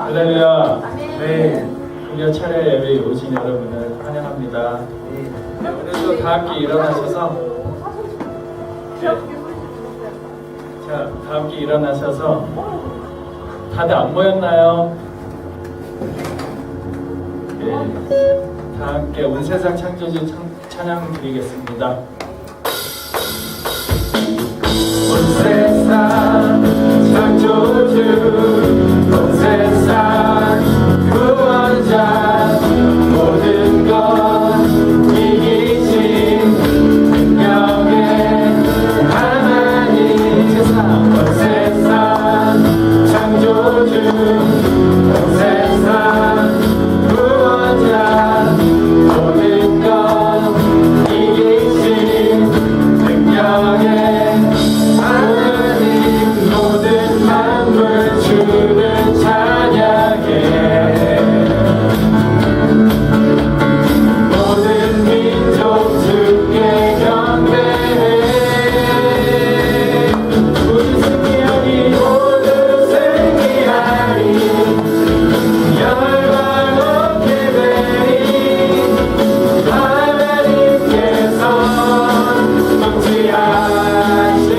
할렐루야. 네. 금요 철야 예배에 오신 여러분을 환영합니다. 네, 오늘도 다 함께 일어나셔서 다 함께 일어나셔서 다들 안 모였나요? 네. 다 함께 온 세상 창조주 찬양 드리겠습니다. 온 세상 창조주 온 세상 구원자 모든 것 이기신 능력의 하나님 온 세상 창조주 온 세상 구원자 모든 것 이기신 능력의 모든 만물 주는 찬양해 모든 민족 주께 경배해 모두 승리하리 모두 승리하리 열방 얻게 되리 하나님께서 통치하시네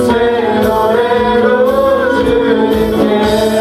새 노래로 주님께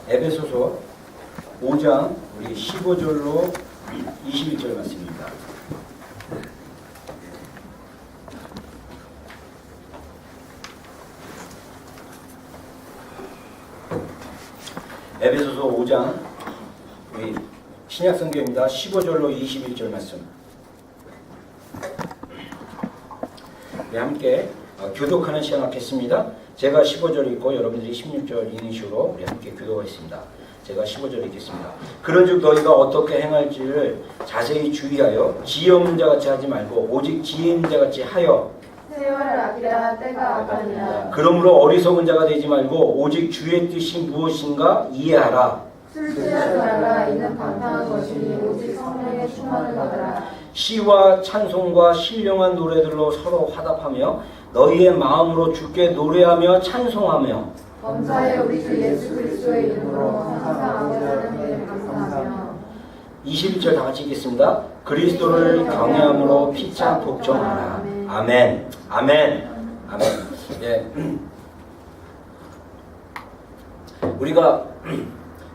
에베소서 5장 우리 15절로 21절 말씀입니다. 에베소서 5장 우리 신약성경입니다. 15절로 21절 말씀. 네, 함께 교독하는 시간 갖겠습니다. 제가 15절 읽고 여러분들이 16절 읽는 식으로 우리 함께 교독하겠습니다. 제가 15절 읽겠습니다. 그런즉 너희가 어떻게 행할지를 자세히 주의하여 지혜 없는 자같이 하지 말고 오직 지혜 있는 자같이 하여 세월을 아끼라 때가 아까니라. 그러므로 어리석은 자가 되지 말고 오직 주의 뜻이 무엇인가 이해하라. 술 취하지 말라. 이는 방탕한 것이니 오직 성령의 충만을 받으라. 시와 찬송과 신령한 노래들로 서로 화답하며 너희의 마음으로 주께 노래하며 찬송하며 범사에 우리 주 예수 그리스도의 이름으로 항상 아버지 하나님께 감사하며 21절 다 같이 읽겠습니다. 그리스도를 경외함으로 피차 복종하라. 아멘. 아멘. 아멘. 예. 우리가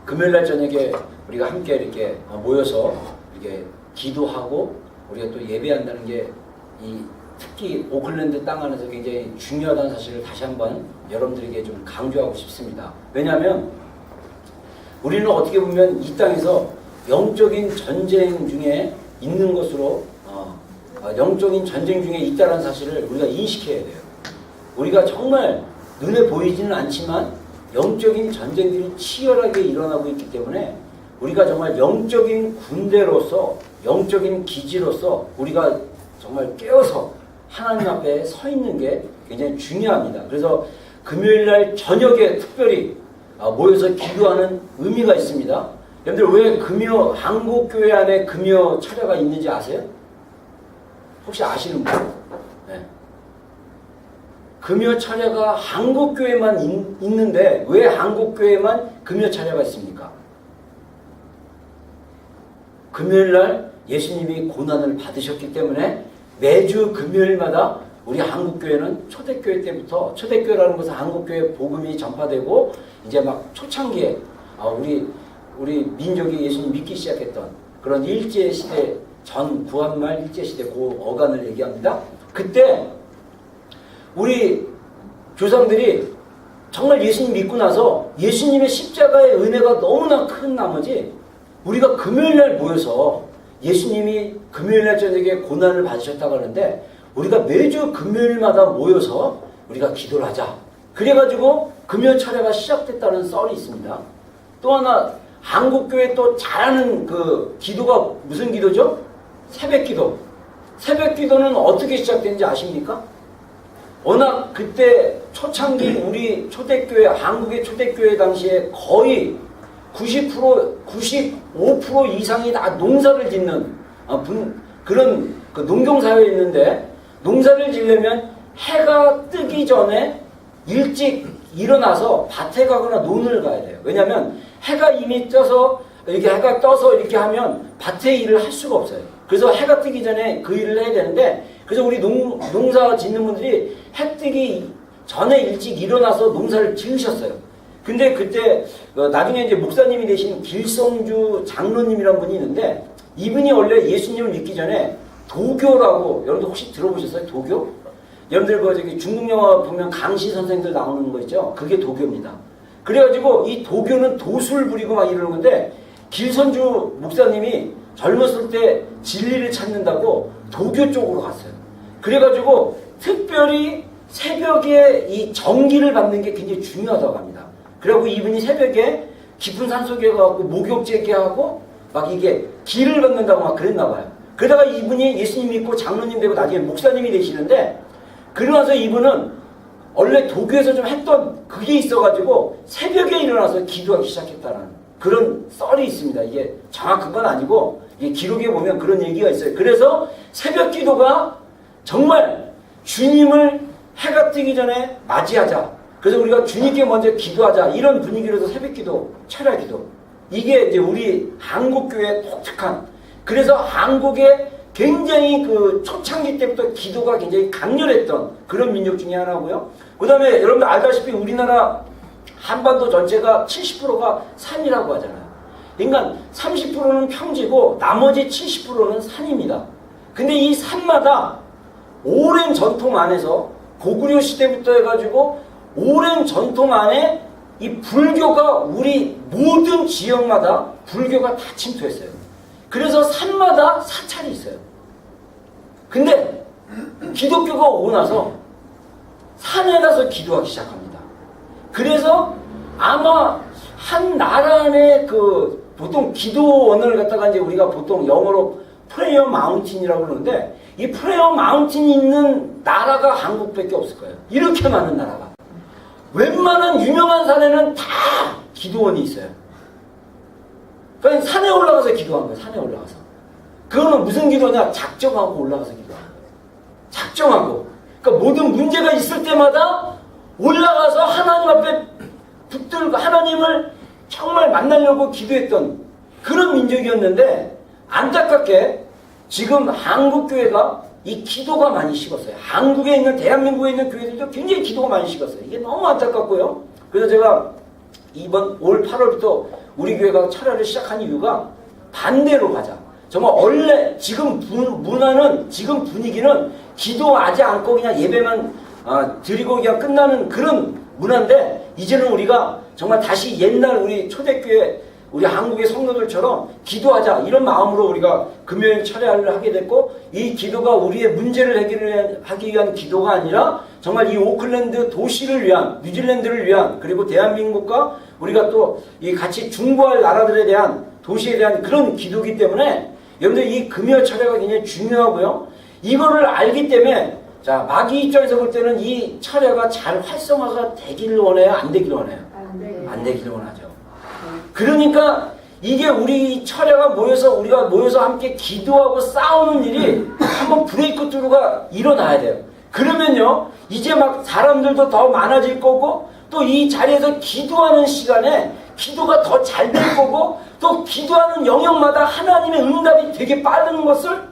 금요일날 저녁에 우리가 함께 이렇게 모여서 이렇게 기도하고 우리가 또 예배한다는 게 이 특히 오클랜드 땅 안에서 굉장히 중요하다는 사실을 다시 한번 여러분들에게 좀 강조하고 싶습니다. 왜냐하면 우리는 어떻게 보면 이 땅에서 영적인 전쟁 중에 있는 것으로 영적인 전쟁 중에 있다는 사실을 우리가 인식해야 돼요. 우리가 정말 눈에 보이지는 않지만 영적인 전쟁들이 치열하게 일어나고 있기 때문에 우리가 정말 영적인 군대로서 영적인 기지로서 우리가 정말 깨어서 하나님 앞에 서 있는 게 굉장히 중요합니다. 그래서 금요일날 저녁에 특별히 모여서 기도하는 의미가 있습니다. 여러분들 왜 금요 한국교회 안에 금요 차례가 있는지 아세요? 혹시 아시는 분? 네. 금요 차례가 한국교회만 있는데 왜 한국교회만 금요 차례가 있습니까? 금요일날 예수님이 고난을 받으셨기 때문에 매주 금요일마다 우리 한국교회는 초대교회 때부터 초대교회라는 것은 한국교회 복음이 전파되고 이제 막 초창기에 우리 민족이 예수님 믿기 시작했던 그런 일제시대 전 구한말 일제시대 그 어간을 얘기합니다. 그때 우리 조상들이 정말 예수님 믿고 나서 예수님의 십자가의 은혜가 너무나 큰 나머지 우리가 금요일날 모여서 예수님이 금요일날 저녁에 고난을 받으셨다고 하는데 우리가 매주 금요일마다 모여서 우리가 기도를 하자. 그래가지고 금요 차례가 시작됐다는 썰이 있습니다. 또 하나 한국교회 또 잘하는 그 기도가 무슨 기도죠? 새벽기도. 새벽기도는 어떻게 시작된지 아십니까? 워낙 그때 초창기 우리 초대교회 한국의 초대교회 당시에 거의 95% 이상이 다 농사를 짓는 그런 그 농경사회였는데 농사를 지려면 해가 뜨기 전에 일찍 일어나서 밭에 가거나 논을 가야 돼요. 왜냐하면 해가 이미 떠서 이렇게 해가 떠서 이렇게 하면 밭에 일을 할 수가 없어요. 그래서 해가 뜨기 전에 그 일을 해야 되는데 그래서 우리 농사 짓는 분들이 해 뜨기 전에 일찍 일어나서 농사를 지으셨어요. 근데 그때 나중에 이제 목사님이 되신 길성주 장로님이라는 분이 있는데 이분이 원래 예수님을 믿기 전에 도교라고 여러분들 혹시 들어보셨어요? 도교? 여러분들 그 저기 중국 영화 보면 강시 선생들 나오는 거 있죠? 그게 도교입니다. 그래가지고 이 도교는 도술 부리고 막 이러는 건데 길성주 목사님이 젊었을 때 진리를 찾는다고 도교 쪽으로 갔어요. 그래가지고 특별히 새벽에 이 정기를 받는 게 굉장히 중요하다고 합니다. 그리고 이분이 새벽에 깊은 산속에 가고 목욕제게 하고 막 이게 길을 걷는다고 막 그랬나 봐요. 그러다가 이분이 예수님 믿고 장로님 되고 나중에 목사님이 되시는데 그러면서 이분은 원래 도교에서 좀 했던 그게 있어가지고 새벽에 일어나서 기도하기 시작했다는 그런 썰이 있습니다. 이게 정확한 건 아니고 이게 기록에 보면 그런 얘기가 있어요. 그래서 새벽 기도가 정말 주님을 해가 뜨기 전에 맞이하자. 그래서 우리가 주님께 먼저 기도하자 이런 분위기로서 새벽기도, 철야기도 이게 이제 우리 한국교회의 독특한 그래서 한국의 굉장히 그 초창기 때부터 기도가 굉장히 강렬했던 그런 민족 중에 하나고요. 그 다음에 여러분들 알다시피 우리나라 한반도 전체가 70%가 산이라고 하잖아요. 그러니까 30%는 평지고 나머지 70%는 산입니다. 근데 이 산마다 오랜 전통 안에서 고구려 시대부터 해가지고 오랜 전통 안에 이 불교가 우리 모든 지역마다 불교가 다 침투했어요. 그래서 산마다 사찰이 있어요. 근데 기독교가 오고 나서 산에 가서 기도하기 시작합니다. 그래서 아마 한 나라 안에 그 보통 기도원을 갖다가 이제 우리가 보통 영어로 프레이어 마운틴이라고 그러는데 이 프레이어 마운틴이 있는 나라가 한국밖에 없을 거예요. 이렇게 많은 나라가. 웬만한 유명한 산에는 다 기도원이 있어요. 그러니까 산에 올라가서 기도한 거예요. 산에 올라가서. 그거는 무슨 기도냐? 작정하고 올라가서 기도하는 거예요. 작정하고. 그러니까 모든 문제가 있을 때마다 올라가서 하나님 앞에 붙들고 하나님을 정말 만나려고 기도했던 그런 민족이었는데 안타깝게 지금 한국교회가 이 기도가 많이 식었어요. 한국에 있는 대한민국에 있는 교회들도 굉장히 기도가 많이 식었어요. 이게 너무 안타깝고요. 그래서 제가 이번 올 8월부터 우리 교회가 철야를 시작한 이유가 반대로 가자. 정말 원래 지금 문화는 지금 분위기는 기도하지 않고 그냥 예배만 드리고 그냥 끝나는 그런 문화인데 이제는 우리가 정말 다시 옛날 우리 초대교회 우리 한국의 성도들처럼 기도하자 이런 마음으로 우리가 금요일 철야를 하게 됐고 이 기도가 우리의 문제를 해결하기 위한 기도가 아니라 정말 이 오클랜드 도시를 위한 뉴질랜드를 위한 그리고 대한민국과 우리가 또 이 같이 중보할 나라들에 대한 도시에 대한 그런 기도이기 때문에 여러분들 이 금요 철야가 굉장히 중요하고요. 이거를 알기 때문에 자 마귀 입장에서 볼 때는 이 철야가 잘 활성화가 되기를 원해요? 안 되기를 원해요? 안 되기를 원하죠. 그러니까 이게 우리 철야가 우리가 모여서 함께 기도하고 싸우는 일이 한번 브레이크 트루가 일어나야 돼요. 그러면요 이제 막 사람들도 더 많아질 거고 또 이 자리에서 기도하는 시간에 기도가 더 잘 될 거고 또 기도하는 영역마다 하나님의 응답이 되게 빠른 것을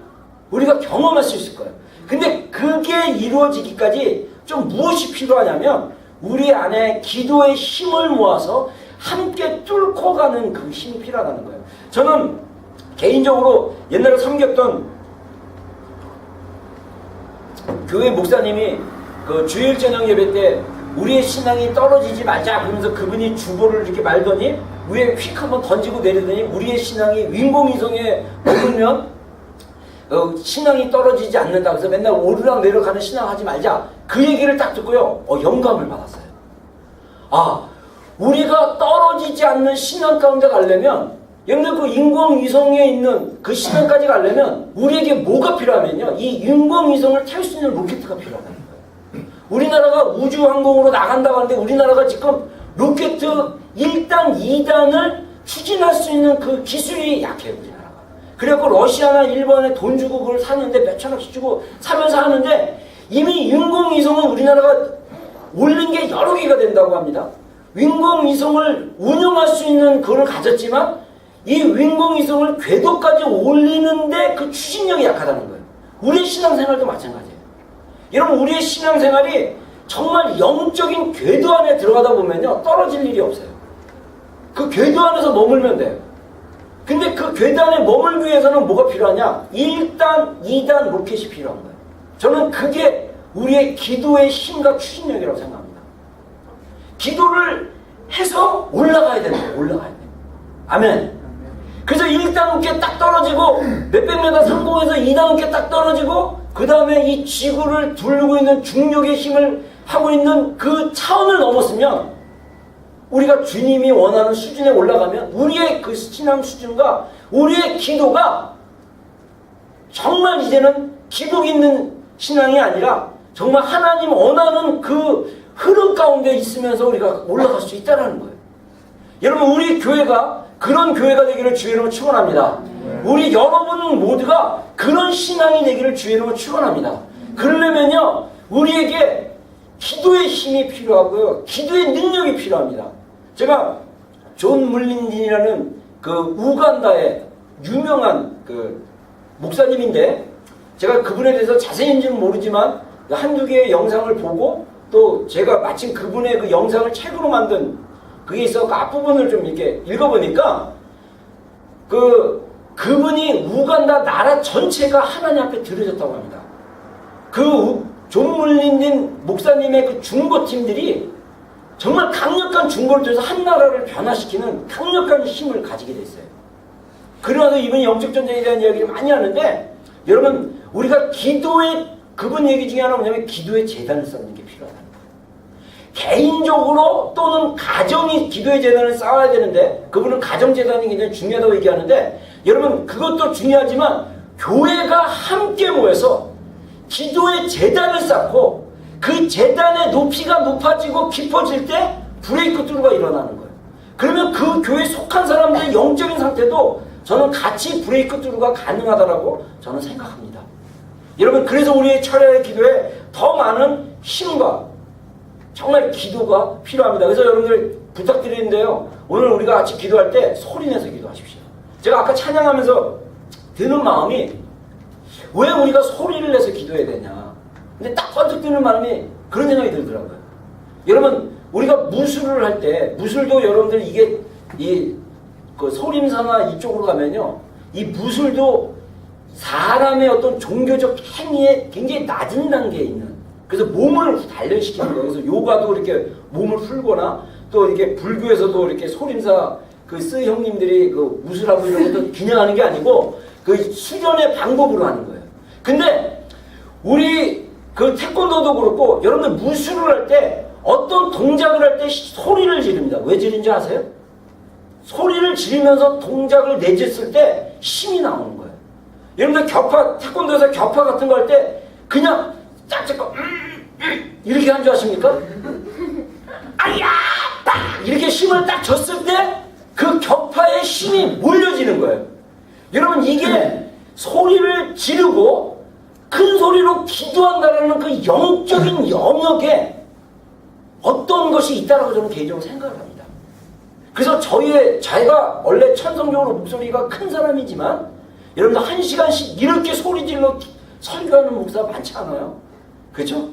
우리가 경험할 수 있을 거예요. 근데 그게 이루어지기까지 좀 무엇이 필요하냐면 우리 안에 기도의 힘을 모아서 함께 뚫고 가는 그 힘이 필요하다는 거예요. 저는 개인적으로 옛날에 섬겼던 교회 목사님이 그 주일 저녁 예배 때 우리의 신앙이 떨어지지 말자 그러면서 그분이 주보를 이렇게 말더니 위에 휙 한번 던지고 내리더니 우리의 신앙이 윈공위성에 머물면 신앙이 떨어지지 않는다. 그래서 맨날 오르락 내려가는 신앙 하지 말자. 그 얘기를 딱 듣고요. 영감을 받았어요. 우리가 떨어지지 않는 신앙 가운데 가려면 여러분들 그 인공위성에 있는 그 신앙까지 가려면 우리에게 뭐가 필요하면요. 이 인공위성을 탈 수 있는 로켓가 필요하다는 거예요. 우리나라가 우주항공으로 나간다고 하는데 우리나라가 지금 로켓 1단, 2단을 추진할 수 있는 그 기술이 약해요. 우리나라가. 그래갖고 러시아나 일본에 돈 주고 그걸 사는데 몇천억씩 주고 사면서 하는데 이미 인공위성은 우리나라가 올린 게 여러 개가 된다고 합니다. 인공위성을 운영할 수 있는 그걸 가졌지만 이 인공위성을 궤도까지 올리는데 그 추진력이 약하다는 거예요. 우리의 신앙생활도 마찬가지예요. 여러분 우리의 신앙생활이 정말 영적인 궤도 안에 들어가다 보면요 떨어질 일이 없어요. 그 궤도 안에서 머물면 돼요. 근데 그 궤도 안에 머물기 위해서는 뭐가 필요하냐? 1단, 2단 로켓이 필요한 거예요. 저는 그게 우리의 기도의 힘과 추진력이라고 생각합니다. 기도를 해서 올라가야 되는 거예요. 올라가야 돼요. 아멘. 그래서 1단 어깨 딱 떨어지고 몇백 메다 성공해서 2단 어깨 딱 떨어지고 그 다음에 이 지구를 두르고 있는 중력의 힘을 하고 있는 그 차원을 넘었으면 우리가 주님이 원하는 수준에 올라가면 우리의 그 신앙 수준과 우리의 기도가 정말 이제는 기복 있는 신앙이 아니라 정말 하나님 원하는 그 흐름 가운데 있으면서 우리가 올라갈 수 있다는 거예요. 여러분 우리 교회가 그런 교회가 되기를 주의 이름으로 축원합니다. 우리 여러분 모두가 그런 신앙이 되기를 주의 이름으로 축원합니다. 그러려면요 우리에게 기도의 힘이 필요하고요 기도의 능력이 필요합니다. 제가 존 물린딘이라는 그 우간다의 유명한 그 목사님인데 제가 그분에 대해서 자세히는 모르지만 한두 개의 영상을 보고 또 제가 마침 그분의 그 영상을 책으로 만든 그게 있어 그 앞부분을 좀 이렇게 읽어보니까 그분이 우간다 나라 전체가 하나님 앞에 드려졌다고 합니다. 존 물린딘 목사님의 그 중보팀들이 정말 강력한 중보를 통해서 한 나라를 변화시키는 강력한 힘을 가지게 됐어요. 그러면서 이분이 영적 전쟁에 대한 이야기를 많이 하는데 여러분 우리가 기도의 그분 얘기 중에 하나 뭐냐면 기도의 재단을 쌓는 게 필요하다는 거예요. 개인적으로 또는 가정이 기도의 재단을 쌓아야 되는데 그분은 가정 재단이 굉장히 중요하다고 얘기하는데 여러분 그것도 중요하지만 교회가 함께 모여서 기도의 재단을 쌓고 그 재단의 높이가 높아지고 깊어질 때 브레이크 뚜루가 일어나는 거예요. 그러면 그 교회에 속한 사람들의 영적인 상태도 저는 같이 브레이크 뚜루가 가능하다라고 저는 생각합니다. 여러분 그래서 우리의 철야의 기도에 더 많은 힘과 정말 기도가 필요합니다. 그래서 여러분들 부탁드리는데요. 오늘 우리가 같이 기도할 때 소리내서 기도하십시오. 제가 아까 찬양하면서 드는 마음이 왜 우리가 소리를 내서 기도해야 되냐. 근데 딱 번뜩 드는 마음이 그런 생각이 들더라고요. 여러분 우리가 무술을 할 때 무술도 여러분들 이게 그 소림사나 이쪽으로 가면요. 이 무술도 사람의 어떤 종교적 행위에 굉장히 낮은 단계에 있는 그래서 몸을 단련시키는 거예요. 그래서 요가도 이렇게 몸을 풀거나 또 이렇게 불교에서도 이렇게 소림사 그 스이 형님들이 그 무술하고 이런 것도 그냥 하는 게 아니고 그 수련의 방법으로 하는 거예요. 근데 우리 그 태권도도 그렇고 여러분들 무술을 할 때 어떤 동작을 할 때 소리를 지릅니다. 왜 지른지 아세요? 소리를 지르면서 동작을 내줬을 때 힘이 나오는 거예요. 여러분들 태권도에서 격파 같은 거 할 때 그냥 딱 잡고 이렇게 한 줄 아십니까? 아야! 딱! 이렇게 힘을 딱 줬을 때 그 격파의 힘이 몰려지는 거예요. 여러분 이게 소리를 지르고 큰 소리로 기도한다는 그 영적인 영역에 어떤 것이 있다라고 저는 개인적으로 생각을 합니다. 그래서 제가 원래 천성적으로 목소리가 큰 사람이지만 여러분들 1시간씩 이렇게 소리 질러 설교하는 목사 많지 않아요? 그렇죠?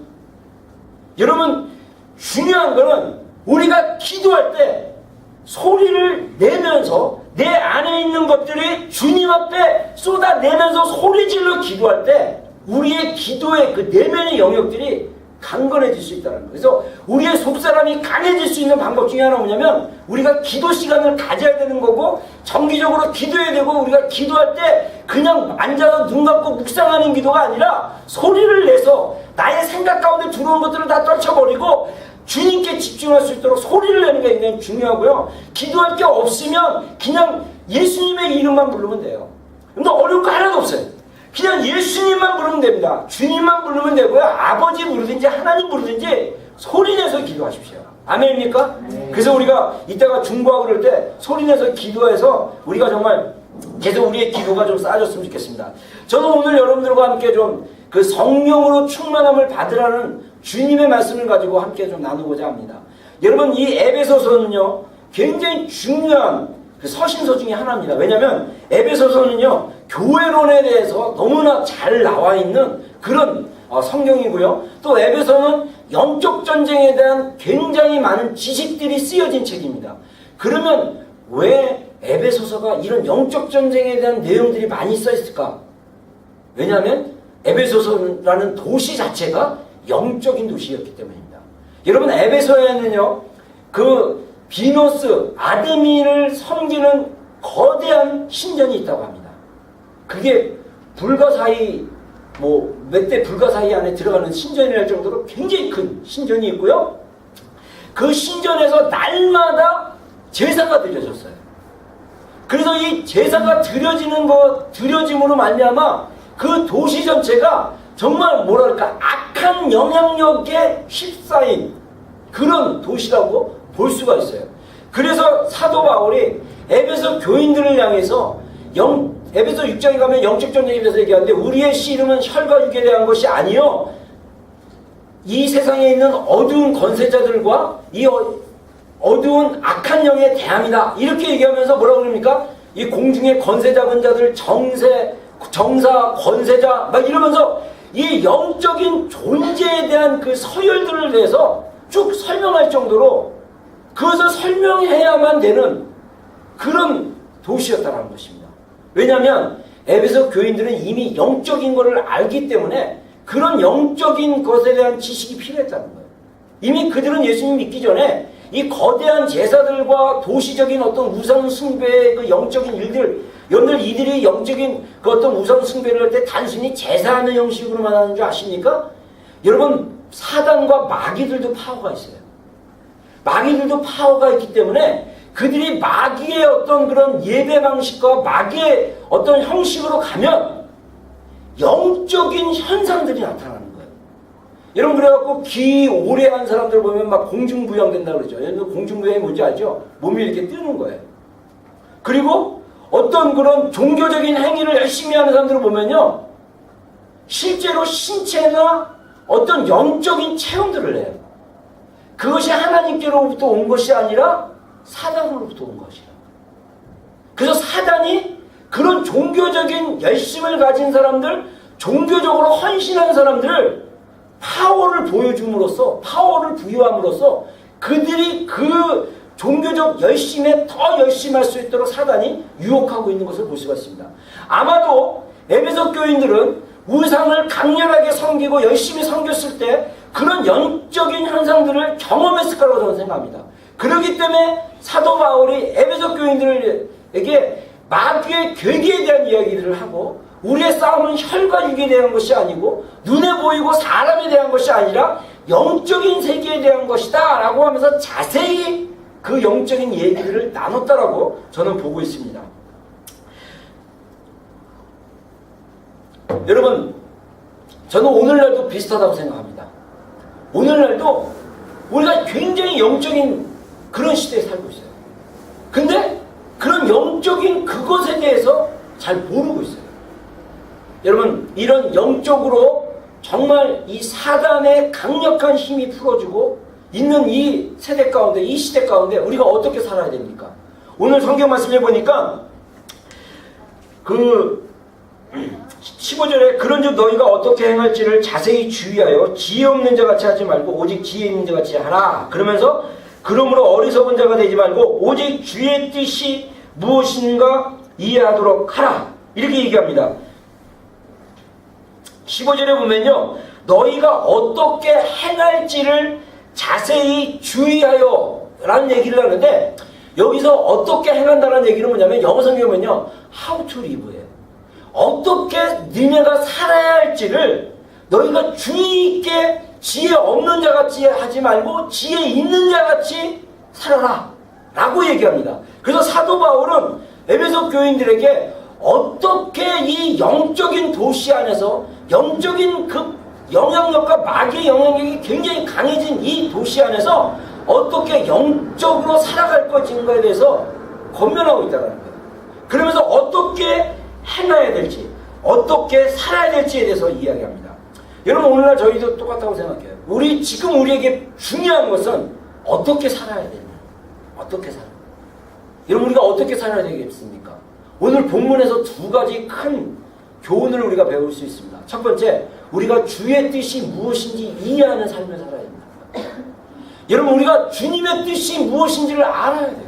여러분 중요한 거는 우리가 기도할 때 소리를 내면서 내 안에 있는 것들이 주님 앞에 쏟아내면서 소리 질러 기도할 때 우리의 기도의 그 내면의 영역들이 강건해질 수 있다는 거예요. 그래서 우리의 속사람이 강해질 수 있는 방법 중에 하나 뭐냐면 우리가 기도 시간을 가져야 되는 거고 정기적으로 기도해야 되고 우리가 기도할 때 그냥 앉아서 눈 감고 묵상하는 기도가 아니라 소리를 내서 나의 생각 가운데 들어온 것들을 다 떨쳐버리고 주님께 집중할 수 있도록 소리를 내는 게 굉장히 중요하고요. 기도할 게 없으면 그냥 예수님의 이름만 부르면 돼요. 근데 어려운 거 하나도 없어요. 그냥 예수님만 부르면 됩니다. 주님만 부르면 되고요. 아버지 부르든지 하나님 부르든지 소리내서 기도하십시오. 아멘입니까? 네. 그래서 우리가 이따가 중보하고 그럴 때 소리내서 기도해서 우리가 정말 계속 우리의 기도가 좀 쌓아졌으면 좋겠습니다. 저는 오늘 여러분들과 함께 좀 그 성령으로 충만함을 받으라는 주님의 말씀을 가지고 함께 좀 나누고자 합니다. 여러분 이 에베소서는요 굉장히 중요한 그 서신서 중에 하나입니다. 왜냐하면 에베소서는요 교회론에 대해서 너무나 잘 나와 있는 그런 성경이고요. 또 에베소는 영적 전쟁에 대한 굉장히 많은 지식들이 쓰여진 책입니다. 그러면 왜 에베소서가 이런 영적 전쟁에 대한 내용들이 많이 써 있을까? 왜냐하면 에베소서라는 도시 자체가 영적인 도시였기 때문입니다. 여러분 에베소에는요 그 비너스 아데미를 섬기는 거대한 신전이 있다고 합니다. 그게 불가사의 몇 대 불가사의 안에 들어가는 신전이랄 정도로 굉장히 큰 신전이 있고요. 그 신전에서 날마다 제사가 드려졌어요. 그래서 이 제사가 드려짐으로 말미암아 그 도시 전체가 정말 뭐랄까 악한 영향력에 휩싸인 그런 도시라고 볼 수가 있어요. 그래서 사도 바울이 에베소 교인들을 향해서 에베소 6장에 가면 영적 전쟁에 대해서 얘기하는데 우리의 씨름은 혈과 육에 대한 것이 아니요 이 세상에 있는 어두운 권세자들과 이 어두운 악한 영에 대함이다. 이렇게 얘기하면서 뭐라고 그럽니까? 이 공중의 권세 잡은 자들, 정세, 정사, 권세자 막 이러면서 이 영적인 존재에 대한 그 서열들을 대해서 쭉 설명할 정도로 그것을 설명해야만 되는 그런 도시였다는 것입니다. 왜냐하면 에베소 교인들은 이미 영적인 것을 알기 때문에 그런 영적인 것에 대한 지식이 필요했다는 거예요. 이미 그들은 예수님 믿기 전에 이 거대한 제사들과 도시적인 어떤 우상 숭배의 그 영적인 일들, 여러분들 이들이 영적인 그 어떤 우상 숭배를 할 때 단순히 제사하는 형식으로만 하는 줄 아십니까? 여러분, 사단과 마귀들도 파워가 있어요. 마귀들도 파워가 있기 때문에 그들이 마귀의 어떤 그런 예배 방식과 마귀의 어떤 형식으로 가면 영적인 현상들이 나타나는 거예요. 여러분, 그래갖고 기 오래 한 사람들 보면 막 공중부양된다고 그러죠. 여러분, 공중부양이 뭔지 알죠? 몸이 이렇게 뜨는 거예요. 그리고 어떤 그런 종교적인 행위를 열심히 하는 사람들을 보면요, 실제로 신체나 어떤 영적인 체험들을 해요. 그것이 하나님께로부터 온 것이 아니라 사단으로부터 온 것이라. 그래서 사단이 그런 종교적인 열심을 가진 사람들, 종교적으로 헌신한 사람들을 파워를 보여줌으로써, 파워를 부여함으로써 그들이 그 종교적 열심에 더 열심히 할 수 있도록 사단이 유혹하고 있는 것을 볼 수가 있습니다. 아마도 에베소 교인들은 우상을 강렬하게 섬기고 열심히 섬겼을 때 그런 영적인 현상들을 경험했을 거라고 저는 생각합니다. 그렇기 때문에 사도 바울이 에베소 교인들에게 마귀의 괴기에 대한 이야기들을 하고 우리의 싸움은 혈과 육에 대한 것이 아니고 눈에 보이고 사람에 대한 것이 아니라 영적인 세계에 대한 것이다 라고 하면서 자세히 그 영적인 얘기들을 나눴다라고 저는 보고 있습니다. 여러분, 저는 오늘날도 비슷하다고 생각합니다. 오늘날도 우리가 굉장히 영적인 그런 시대에 살고 있어요. 근데 그런 영적인 그것에 대해서 잘 모르고 있어요. 여러분, 이런 영적으로 정말 이 사단의 강력한 힘이 풀어주고 있는 이 세대 가운데, 이 시대 가운데 우리가 어떻게 살아야 됩니까? 오늘 성경 말씀해 보니까 그 15절에 그런즉 너희가 어떻게 행할지를 자세히 주의하여 지혜 없는 자같이 하지 말고 오직 지혜 있는 자같이 하라. 그러면서 그러므로 어리석은 자가 되지 말고 오직 주의 뜻이 무엇인가 이해하도록 하라. 이렇게 얘기합니다. 15절에 보면요, 너희가 어떻게 행할지를 자세히 주의하여 라는 얘기를 하는데, 여기서 어떻게 행한다는 얘기는 뭐냐면 영어 성경에 보면요, how to live예요. 어떻게 너희가 살아야 할지를 너희가 주의 있게 지혜 없는 자같이 하지 말고 지혜 있는 자같이 살아라 라고 얘기합니다. 그래서 사도 바울은 에베소 교인들에게 어떻게 이 영적인 도시 안에서 영적인 그 영향력과 마귀의 영향력이 굉장히 강해진 이 도시 안에서 어떻게 영적으로 살아갈 것인가에 대해서 권면하고 있다는 거예요. 그러면서 어떻게 행해야 될지, 어떻게 살아야 될지에 대해서 이야기합니다. 여러분, 오늘날 저희도 똑같다고 생각해요. 지금 우리에게 중요한 것은 어떻게 살아야 되냐, 어떻게 살아야 돼요. 여러분, 우리가 어떻게 살아야 되겠습니까? 오늘 본문에서 두 가지 큰 교훈을 우리가 배울 수 있습니다. 첫 번째, 우리가 주의 뜻이 무엇인지 이해하는 삶을 살아야 됩니다. 여러분, 우리가 주님의 뜻이 무엇인지를 알아야 돼요.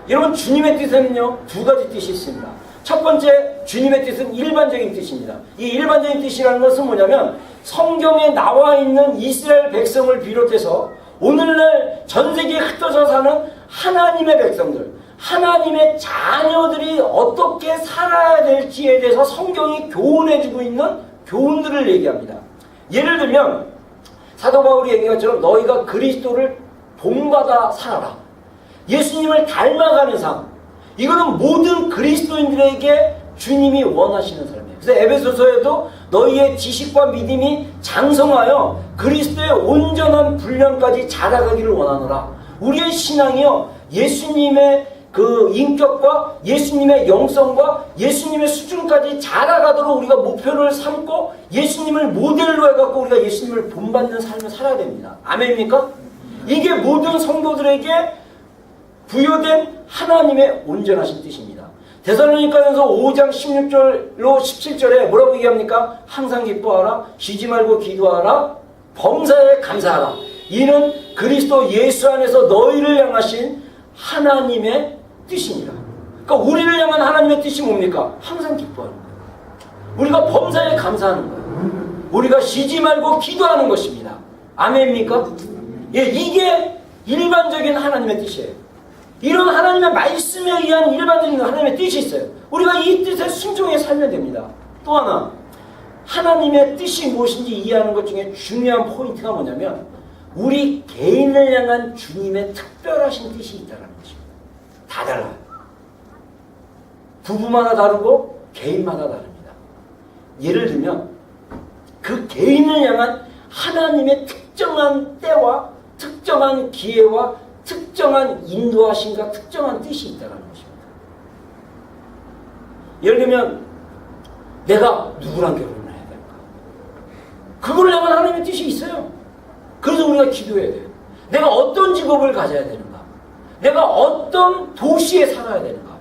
여러분, 주님의 뜻에는요, 두 가지 뜻이 있습니다. 첫 번째, 주님의 뜻은 일반적인 뜻입니다. 이 일반적인 뜻이라는 것은 뭐냐면 성경에 나와 있는 이스라엘 백성을 비롯해서 오늘날 전 세계에 흩어져 사는 하나님의 백성들, 하나님의 자녀들이 어떻게 살아야 될지에 대해서 성경이 교훈해주고 있는 교훈들을 얘기합니다. 예를 들면 사도 바울이 얘기한 것처럼 너희가 그리스도를 본받아 살아라. 예수님을 닮아가는 삶. 이거는 모든 그리스도인들에게 주님이 원하시는 삶이에요. 그래서 에베소서에도 너희의 지식과 믿음이 장성하여 그리스도의 온전한 분량까지 자라가기를 원하노라. 우리의 신앙이요, 예수님의 그 인격과 예수님의 영성과 예수님의 수준까지 자라가도록 우리가 목표를 삼고 예수님을 모델로 해갖고 우리가 예수님을 본받는 삶을 살아야 됩니다. 아멘입니까? 이게 모든 성도들에게 부여된 하나님의 온전하신 뜻입니다. 데살로니가전서 5장 16절로 17절에 뭐라고 얘기합니까? 항상 기뻐하라, 쉬지 말고 기도하라, 범사에 감사하라. 이는 그리스도 예수 안에서 너희를 향하신 하나님의 뜻이니라. 그러니까 우리를 향한 하나님의 뜻이 뭡니까? 항상 기뻐하는 거예요. 우리가 범사에 감사하는 거예요. 우리가 쉬지 말고 기도하는 것입니다. 아멘입니까? 예, 이게 일반적인 하나님의 뜻이에요. 이런 하나님의 말씀에 의한 일반적인 하나님의 뜻이 있어요. 우리가 이 뜻에 순종해 살면 됩니다. 또 하나, 하나님의 뜻이 무엇인지 이해하는 것 중에 중요한 포인트가 뭐냐면 우리 개인을 향한 주님의 특별하신 뜻이 있다는 것입니다. 다 달라요. 부부마다 다르고 개인마다 다릅니다. 예를 들면 그 개인을 향한 하나님의 특정한 때와 특정한 기회와 특정한 인도하심과 특정한 뜻이 있다는 것입니다. 예를 들면 내가 누구랑 결혼을 해야 될까? 그걸 향한 하나님의 뜻이 있어요. 그래서 우리가 기도해야 돼요. 내가 어떤 직업을 가져야 되는가? 내가 어떤 도시에 살아야 되는가?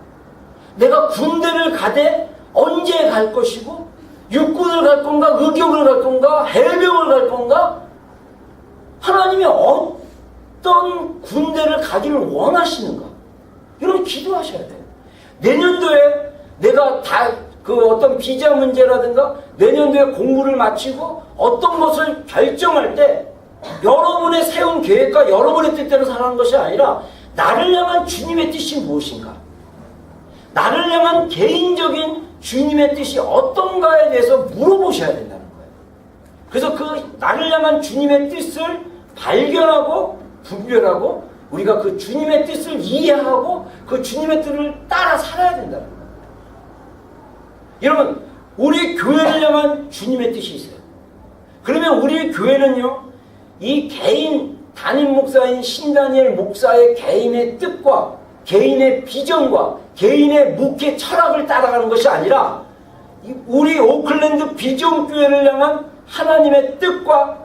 내가 군대를 가되 언제 갈 것이고 육군을 갈 건가? 의경을 갈 건가? 해병을 갈 건가? 하나님이 어떤 군대를 가기를 원하시는가? 여러분 기도하셔야 돼요. 내년도에 내가 그 어떤 비자 문제라든가 내년도에 공부를 마치고 어떤 것을 결정할 때 여러분의 세운 계획과 여러분의 뜻대로 살아가는 것이 아니라 나를 향한 주님의 뜻이 무엇인가? 나를 향한 개인적인 주님의 뜻이 어떤가에 대해서 물어보셔야 된다는 거예요. 그래서 그 나를 향한 주님의 뜻을 발견하고 분별하고 우리가 그 주님의 뜻을 이해하고 그 주님의 뜻을 따라 살아야 된다는 거예요. 여러분, 우리 교회를 향한 주님의 뜻이 있어요. 그러면 우리 교회는요, 이 개인 담임 목사인 신다니엘 목사의 개인의 뜻과 개인의 비전과 개인의 목회 철학을 따라가는 것이 아니라 우리 오클랜드 비전교회를 향한 하나님의 뜻과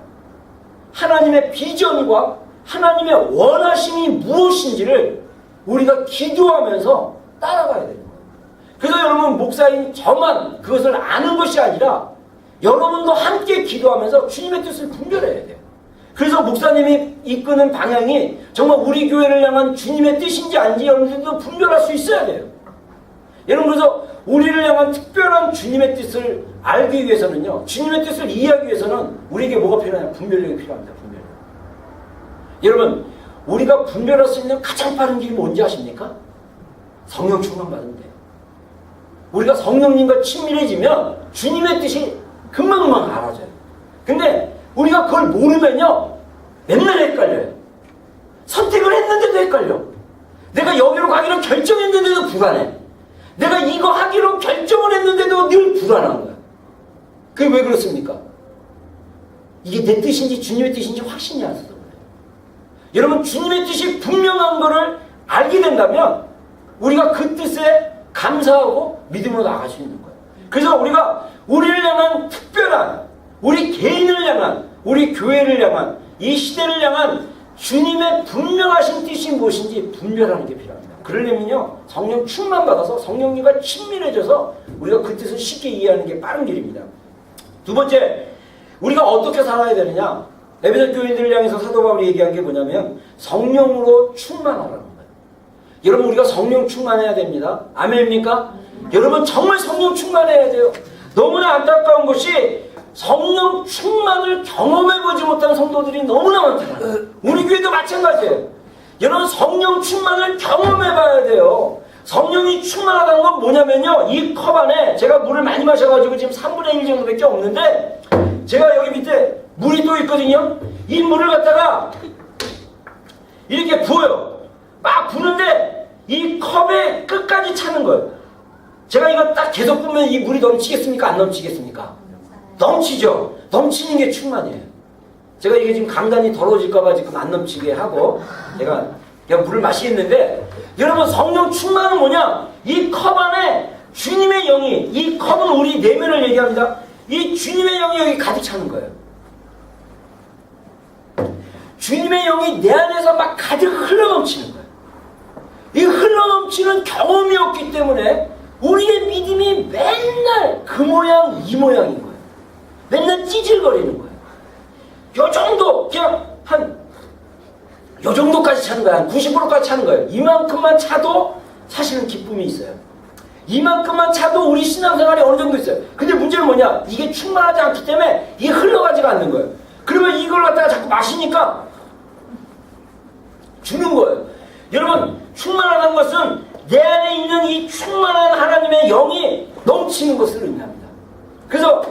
하나님의 비전과 하나님의 원하심이 무엇인지를 우리가 기도하면서 따라가야 됩니다. 그래서 여러분 목사인 저만 그것을 아는 것이 아니라 여러분도 함께 기도하면서 주님의 뜻을 분별해야 돼요. 그래서 목사님이 이끄는 방향이 정말 우리 교회를 향한 주님의 뜻인지 아닌지 여러분들도 분별할 수 있어야 돼요. 여러분 그래서 우리를 향한 특별한 주님의 뜻을 알기 위해서는요, 주님의 뜻을 이해하기 위해서는 우리에게 뭐가 필요하냐? 분별력이 필요합니다. 분별력. 여러분 우리가 분별할 수 있는 가장 빠른 길이 뭔지 아십니까? 성령 충만 받으면 돼요. 우리가 성령님과 친밀해지면 주님의 뜻이 금방금방 알아져요. 근데 우리가 그걸 모르면요 맨날 헷갈려요. 선택을 했는데도 헷갈려. 내가 여기로 가기로 결정했는데도 불안해. 내가 이거 하기로 결정을 했는데도 늘 불안한 거야. 그게 왜 그렇습니까? 이게 내 뜻인지 주님의 뜻인지 확신이 안 서서 그래요. 여러분 주님의 뜻이 분명한 거를 알게 된다면 우리가 그 뜻에 감사하고 믿음으로 나아갈 수 있는 거예요. 그래서 우리가 우리를 향한 특별한, 우리 개인을 향한, 우리 교회를 향한, 이 시대를 향한 주님의 분명하신 뜻이 무엇인지 분별하는 게 필요합니다. 그러려면요 성령 충만 받아서 성령님과 친밀해져서 우리가 그 뜻을 쉽게 이해하는 게 빠른 길입니다. 두 번째, 우리가 어떻게 살아야 되느냐? 에베소 교인들을 향해서 사도 바울이 얘기한 게 뭐냐면 성령으로 충만하라는 거예요. 여러분 우리가 성령 충만해야 됩니다. 아멘입니까? 여러분 정말 성령 충만해야 돼요. 너무나 안타까운 것이 성령 충만을 경험해보지 못한 성도들이 너무나 많잖아요. 우리 교회도 마찬가지예요. 여러분 성령 충만을 경험해봐야 돼요. 성령이 충만하다는 건 뭐냐면요, 이 컵 안에 제가 물을 많이 마셔가지고 지금 3분의 1 정도밖에 없는데 제가 여기 밑에 물이 또 있거든요. 이 물을 갖다가 이렇게 부어요. 막 부는데 이 컵에 끝까지 차는 거예요. 제가 이거 딱 계속 부으면 이 물이 넘치겠습니까? 안 넘치겠습니까? 넘치죠. 넘치는 게 충만이에요. 제가 이게 지금 강단이 더러워질까봐 지금 안 넘치게 하고 제가 그냥 물을 마시겠는데, 여러분 성령 충만은 뭐냐? 이 컵 안에 주님의 영이, 이 컵은 우리 내면을 얘기합니다. 이 주님의 영이 여기 가득 차는 거예요. 주님의 영이 내 안에서 막 가득 흘러넘치는 거예요. 이 흘러넘치는 경험이 없기 때문에 우리의 믿음이 맨날 그 모양 이 모양인 거예요. 맨날 찌질거리는 거예요. 요 정도 그냥 요 정도까지 차는 거야. 한 90%까지 차는 거예요. 이만큼만 차도 사실은 기쁨이 있어요. 이만큼만 차도 우리 신앙생활이 어느 정도 있어요. 근데 문제는 뭐냐? 이게 충만하지 않기 때문에 이게 흘러가지가 않는 거예요. 그러면 이걸 갖다가 자꾸 마시니까 주는 거예요. 여러분, 충만하다는 것은 내 안에 있는 이 충만한 하나님의 영이 넘치는 것을 의미합니다. 그래서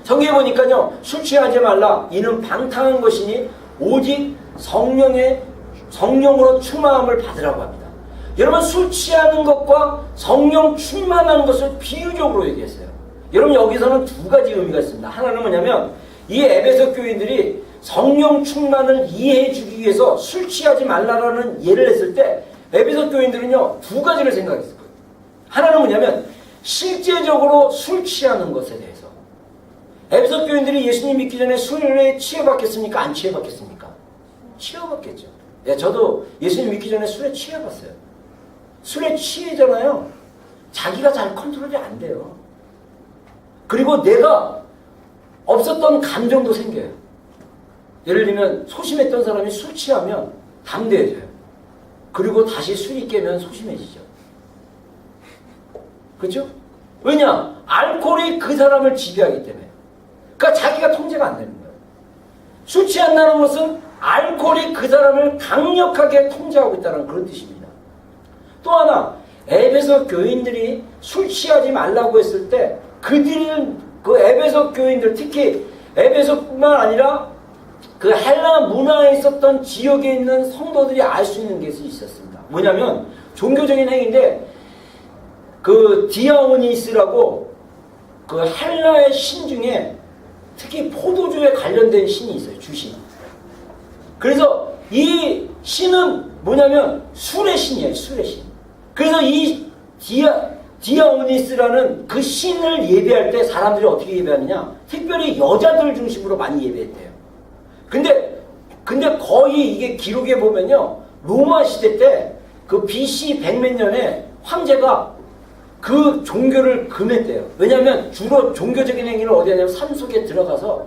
성경에 보니까요, 술 취하지 말라. 이는 방탕한 것이니 오직 성령으로 충만함을 받으라고 합니다. 여러분, 술 취하는 것과 성령 충만한 것을 비유적으로 얘기했어요. 여러분, 여기서는 두 가지 의미가 있습니다. 하나는 뭐냐면 이 에베소 교인들이 성령 충만을 이해해 주기 위해서 술 취하지 말라라는 예를 했을 때 에베소 교인들은요, 두 가지를 생각했을 거예요. 하나는 뭐냐면 실제적으로 술 취하는 것에 대해서. 에베소 교인들이 예수님 믿기 전에 술에 취해봤겠습니까? 안 취해봤겠습니까? 취해봤겠죠. 예, 저도 예수님 믿기 전에 술에 취해봤어요. 술에 취해잖아요. 자기가 잘 컨트롤이 안 돼요. 그리고 내가 없었던 감정도 생겨요. 예를 들면 소심했던 사람이 술 취하면 담대해져요. 그리고 다시 술이 깨면 소심해지죠. 그렇죠? 왜냐? 알코올이 그 사람을 지배하기 때문에. 그러니까 자기가 통제가 안 되는 거예요. 술 취한다는 것은 알코올이 그 사람을 강력하게 통제하고 있다는 그런 뜻입니다. 또 하나, 에베소 교인들이 술 취하지 말라고 했을 때 그들은 그 에베소 교인들, 특히 에베소뿐만 아니라 그 헬라 문화에 있었던 지역에 있는 성도들이 알 수 있는 것이 있었습니다. 뭐냐면 종교적인 행위인데 그 디아오니스라고 그 헬라의 신 중에 특히 포도주에 관련된 신이 있어요. 주신. 그래서 이 신은 뭐냐면 술의 신이에요. 술의 신. 그래서 이 디아오니스라는 그 신을 예배할 때 사람들이 어떻게 예배하느냐? 특별히 여자들 중심으로 많이 예배했대요. 근데 거의 이게 기록에 보면요, 로마 시대 때 그 BC 100몇 년에 황제가 그 종교를 금했대요. 왜냐하면 주로 종교적인 행위를 어디 하냐면 산속에 들어가서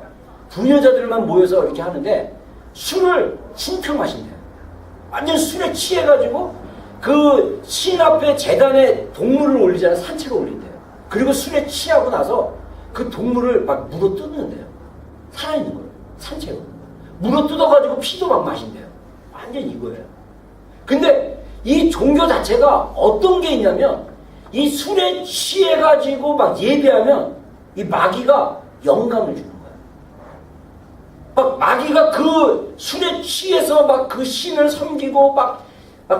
부녀자들만 모여서 이렇게 하는데 술을 신평 마신대요. 완전 술에 취해가지고 그 신 앞에 재단에 동물을 올리잖아요. 산채로 올린대요. 그리고 술에 취하고 나서 그 동물을 막 물어 뜯는데요. 살아있는 거예요. 산채로. 물어 뜯어가지고 피도 막 마신대요. 완전 이거예요. 근데 이 종교 자체가 어떤 게 있냐면 이 술에 취해가지고 막 예배하면 이 마귀가 영감을 주는 거예요. 막 마귀가 그 술에 취해서 막 그 신을 섬기고 막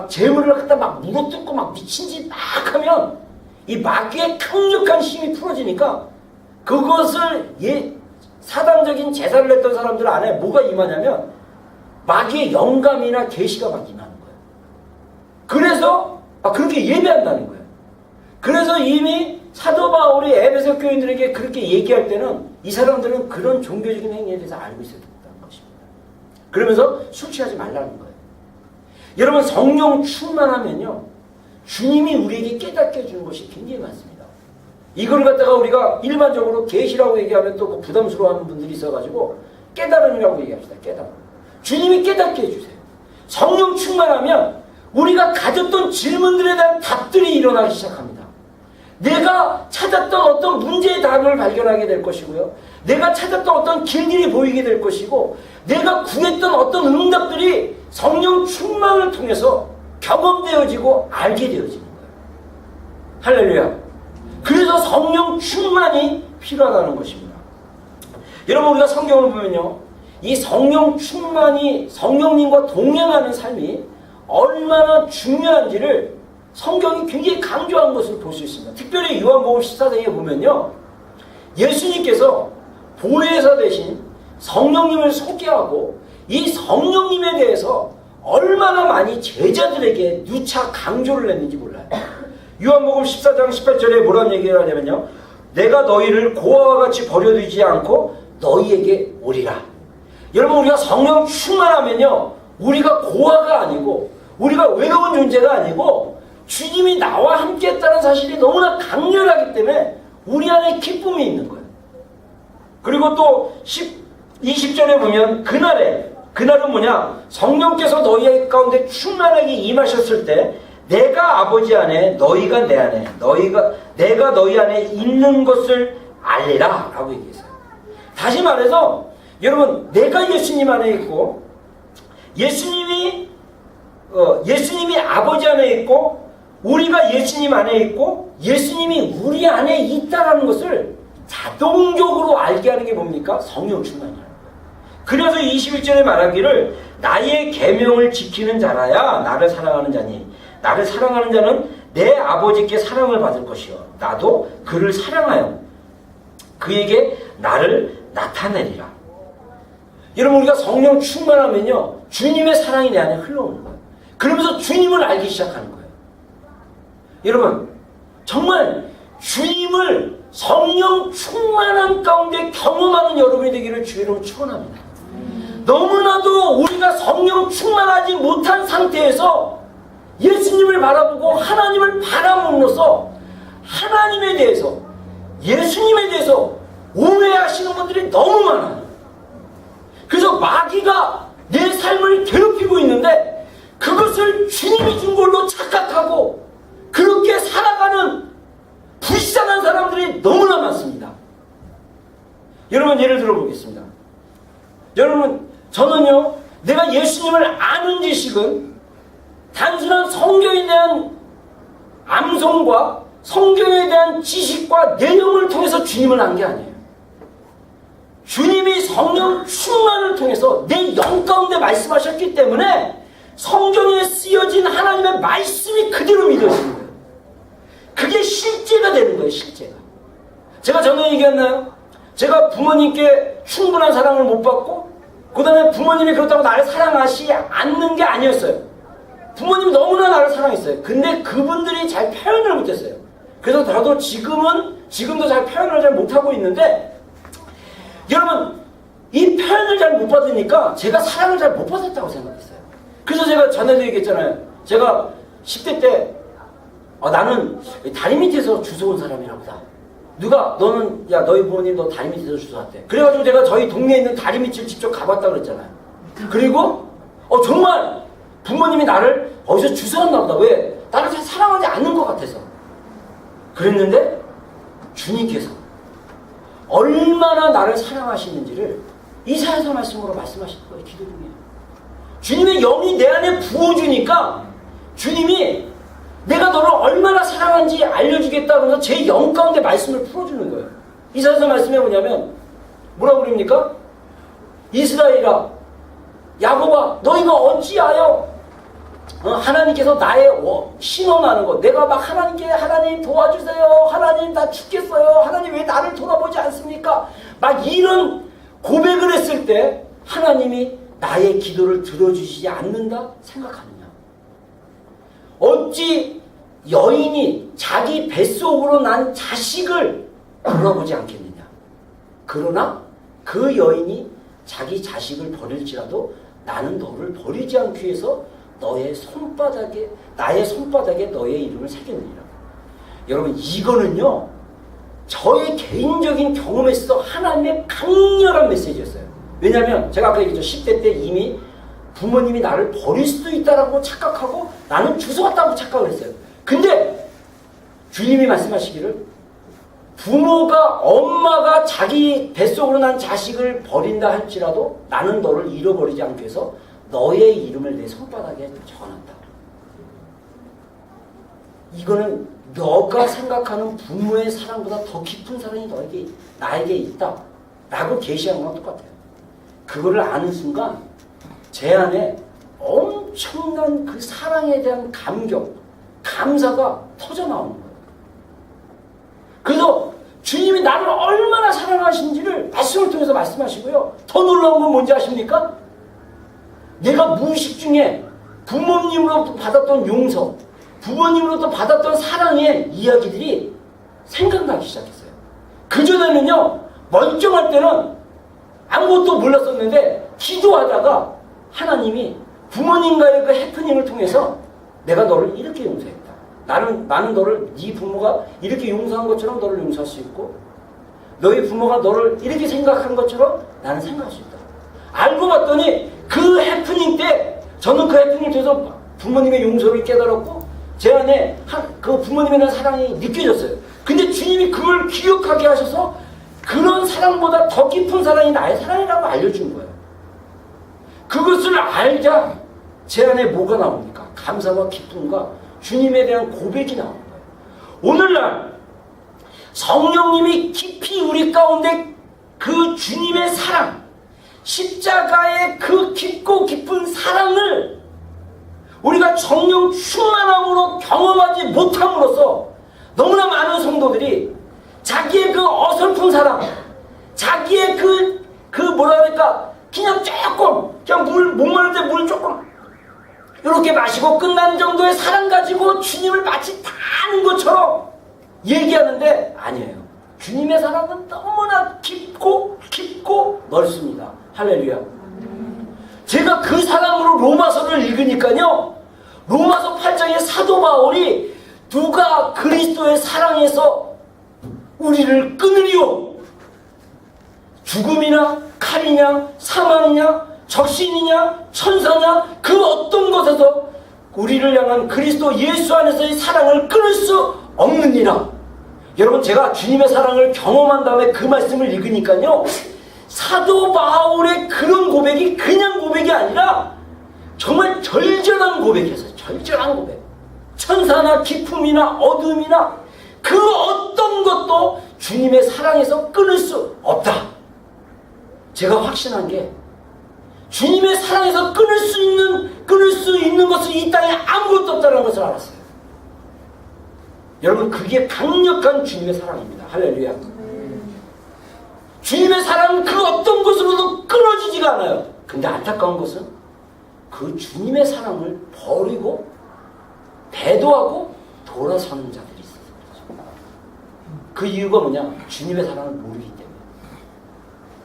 재물을 갖다 막 물어뜯고 막 미친 짓 막 하면 이 마귀의 강력한 힘이 풀어지니까 그것을 사당적인 제사를 했던 사람들 안에 뭐가 임하냐면 마귀의 영감이나 계시가 막 임하는 거예요. 그래서 그렇게 예배한다는 거예요. 그래서 이미 사도 바울이 에베소 교인들에게 그렇게 얘기할 때는 이 사람들은 그런 종교적인 행위에 대해서 알고 있었다는 것입니다. 그러면서 술 취하지 말라는 거예요. 여러분, 성령 충만하면요, 주님이 우리에게 깨닫게 해주는 것이 굉장히 많습니다. 이걸 갖다가 우리가 일반적으로 계시라고 얘기하면 또 부담스러워하는 분들이 있어가지고 깨달음이라고 얘기합시다. 깨달음. 주님이 깨닫게 해주세요. 성령 충만하면 우리가 가졌던 질문들에 대한 답들이 일어나기 시작합니다. 내가 찾았던 어떤 문제의 답을 발견하게 될 것이고요. 내가 찾았던 어떤 길들이 보이게 될 것이고, 내가 구했던 어떤 응답들이 성령 충만을 통해서 경험되어지고 알게 되어지는 거예요. 할렐루야. 그래서 성령 충만이 필요하다는 것입니다. 여러분, 우리가 성경을 보면요, 이 성령 충만이 성령님과 동행하는 삶이 얼마나 중요한지를 성경이 굉장히 강조한 것을 볼 수 있습니다. 특별히 요한복음 14장에 보면요, 예수님께서 보혜사 대신 성령님을 소개하고 이 성령님에 대해서 얼마나 많이 제자들에게 누차 강조를 했는지 몰라요. 요한복음 14장 18절에 뭐라는 얘기를 하냐면요, 내가 너희를 고아와 같이 버려두지 않고 너희에게 오리라. 여러분, 우리가 성령 충만하면요, 우리가 고아가 아니고 우리가 외로운 존재가 아니고 주님이 나와 함께 했다는 사실이 너무나 강렬하기 때문에 우리 안에 기쁨이 있는 거예요. 그리고 또 20절에 보면 그날은 뭐냐? 성령께서 너희 가운데 충만하게 임하셨을 때 내가 아버지 안에 너희가 내 안에 내가 너희 안에 있는 것을 알리라 라고 얘기했어요. 다시 말해서 여러분, 내가 예수님 안에 있고 예수님이 아버지 안에 있고 우리가 예수님 안에 있고 예수님이 우리 안에 있다라는 것을 자동적으로 알게 하는 게 뭡니까? 성령 충만이에요. 그래서 21절에 말하기를 나의 계명을 지키는 자라야 나를 사랑하는 자니 나를 사랑하는 자는 내 아버지께 사랑을 받을 것이요 나도 그를 사랑하여 그에게 나를 나타내리라. 여러분, 우리가 성령 충만하면요 주님의 사랑이 내 안에 흘러오는 거예요. 그러면서 주님을 알기 시작하는 거예요. 여러분, 정말 주님을 성령 충만한 가운데 경험하는 여러분이 되기를 주의 이름으로 축원합니다. 너무나도 우리가 성령 충만하지 못한 상태에서 예수님을 바라보고 하나님을 바라봄으로써 하나님에 대해서 예수님에 대해서 오해하시는 분들이 너무 많아요. 그래서 마귀가 내 삶을 괴롭히고 있는데 그것을 주님이 준 걸로 착각하고 그렇게 살아가는 불쌍한 사람들이 너무나 많습니다. 여러분, 예를 들어 보겠습니다. 여러분, 저는요 내가 예수님을 아는 지식은 단순한 성경에 대한 암송과 성경에 대한 지식과 내용을 통해서 주님을 안 게 아니에요. 주님이 성령 충만을 통해서 내 영 가운데 말씀하셨기 때문에 성경에 쓰여진 하나님의 말씀이 그대로 믿어지는 거예요. 그게 실제가 되는 거예요. 실제가. 제가 전에 얘기했나요? 제가 부모님께 충분한 사랑을 못 받고 그 다음에 부모님이 그렇다고 나를 사랑하지 않는 게 아니었어요. 부모님이 너무나 나를 사랑했어요. 근데 그분들이 잘 표현을 못했어요. 그래서 나도 지금도 잘 표현을 잘 못하고 있는데 여러분, 이 표현을 잘 못 받으니까 제가 사랑을 잘 못 받았다고 생각했어요. 그래서 제가 전에도 얘기했잖아요. 제가 10대 때 나는 다리 밑에서 주워온 사람이라 보다. 너는 너희 부모님 너 다리 밑에서 주워왔대. 그래가지고 제가 저희 동네에 있는 다리 밑을 직접 가봤다 그랬잖아요. 그리고 정말 부모님이 나를 어디서 주워왔나 보다. 왜? 나를 잘 사랑하지 않는 것 같아서. 그랬는데 주님께서 얼마나 나를 사랑하시는지를 이사야서 말씀으로 말씀하신 거예요. 기도 중에. 주님의 영이 내 안에 부어주니까 주님이 내가 너를 얼마나 사랑한지 알려주겠다 그러면서 제 영 가운데 말씀을 풀어주는 거예요. 이사야서 말씀에 뭐냐면 뭐라고 그럽니까? 이스라엘아, 야곱아, 너희가 어찌하여 하나님께서 나의 신원하는 것, 내가 막 하나님께 하나님 도와주세요, 하나님 나 죽겠어요, 하나님 왜 나를 돌아보지 않습니까? 막 이런 고백을 했을 때 하나님이 나의 기도를 들어주시지 않는다 생각하느냐? 어찌 여인이 자기 뱃속으로 난 자식을 돌아보지 않겠느냐? 그러나 그 여인이 자기 자식을 버릴지라도 나는 너를 버리지 않기 위해서 나의 손바닥에 너의 이름을 새겼느니라. 여러분, 이거는요 저의 개인적인 경험에서 하나님의 강렬한 메시지였어요. 왜냐하면 제가 아까 얘기했죠. 10대 때 이미 부모님이 나를 버릴 수도 있다라고 착각하고 나는 주워왔다고 착각을 했어요. 근데 주님이 말씀하시기를 엄마가 자기 뱃속으로 난 자식을 버린다 할지라도 나는 너를 잃어버리지 않기 위해서 너의 이름을 내 손바닥에 적어놨다. 이거는 너가 생각하는 부모의 사랑보다 더 깊은 사랑이 나에게 있다 라고 계시한 거랑 똑같아요. 그거를 아는 순간 제 안에 엄청난 그 사랑에 대한 감격, 감사가 터져나오는 거예요. 그래서 주님이 나를 얼마나 사랑하신지를 말씀을 통해서 말씀하시고요. 더 놀라운 건 뭔지 아십니까? 내가 무의식 중에 부모님으로부터 받았던 용서, 부모님으로부터 받았던 사랑의 이야기들이 생각나기 시작했어요. 그전에는요, 멀쩡할 때는 아무것도 몰랐었는데 기도하다가 하나님이 부모님과의 그 해프닝을 통해서 내가 너를 이렇게 용서했다. 나는 너를 네 부모가 이렇게 용서한 것처럼 너를 용서할 수 있고 너희 부모가 너를 이렇게 생각한 것처럼 나는 생각할 수 있다. 알고 봤더니 그 해프닝 때 저는 그 해프닝 때에서 부모님의 용서를 깨달았고 제 안에 그 부모님에 대한 사랑이 느껴졌어요. 근데 주님이 그걸 기억하게 하셔서 그런 사랑보다 더 깊은 사랑이 나의 사랑이라고 알려준 거예요. 그것을 알자 제 안에 뭐가 나옵니까? 감사와 기쁨과 주님에 대한 고백이 나오는 거예요. 오늘날 성령님이 깊이 우리 가운데 그 주님의 사랑, 십자가의 그 깊고 깊은 사랑을 우리가 정령 충만함으로 경험하지 못함으로써 너무나 많은 성도들이 자기의 그 어설픈 사랑, 자기의 그 뭐라 그럴까, 그냥 조금, 그냥 목마를 때 물 조금 이렇게 마시고 끝난 정도의 사랑 가지고 주님을 마치 다 아는 것처럼 얘기하는데 아니에요. 주님의 사랑은 너무나 깊고 넓습니다. 할렐루야. 제가 그 사랑으로 로마서를 읽으니까요, 로마서 8장의 사도 바울이 누가 그리스도의 사랑에서 우리를 끊으리요? 죽음이나 칼이냐 사망이냐 적신이냐 천사냐 그 어떤 것에서 우리를 향한 그리스도 예수 안에서의 사랑을 끊을 수 없느니라. 여러분, 제가 주님의 사랑을 경험한 다음에 그 말씀을 읽으니까요, 사도 바울의 그런 고백이 그냥 고백이 아니라 정말 절절한 고백이었어요. 절절한 고백. 천사나 기품이나 어둠이나 그 어떤 것도 주님의 사랑에서 끊을 수 없다. 제가 확신한 게 주님의 사랑에서 끊을 수 있는 것은 이 땅에 아무것도 없다는 것을 알았어요. 여러분, 그게 강력한 주님의 사랑입니다. 할렐루야. 주님의 사랑은 그 어떤 것으로도 끊어지지가 않아요. 근데 안타까운 것은 그 주님의 사랑을 버리고 배도하고 돌아서는 자들이 있어요. 그 이유가 뭐냐? 주님의 사랑을 모르기 때문에.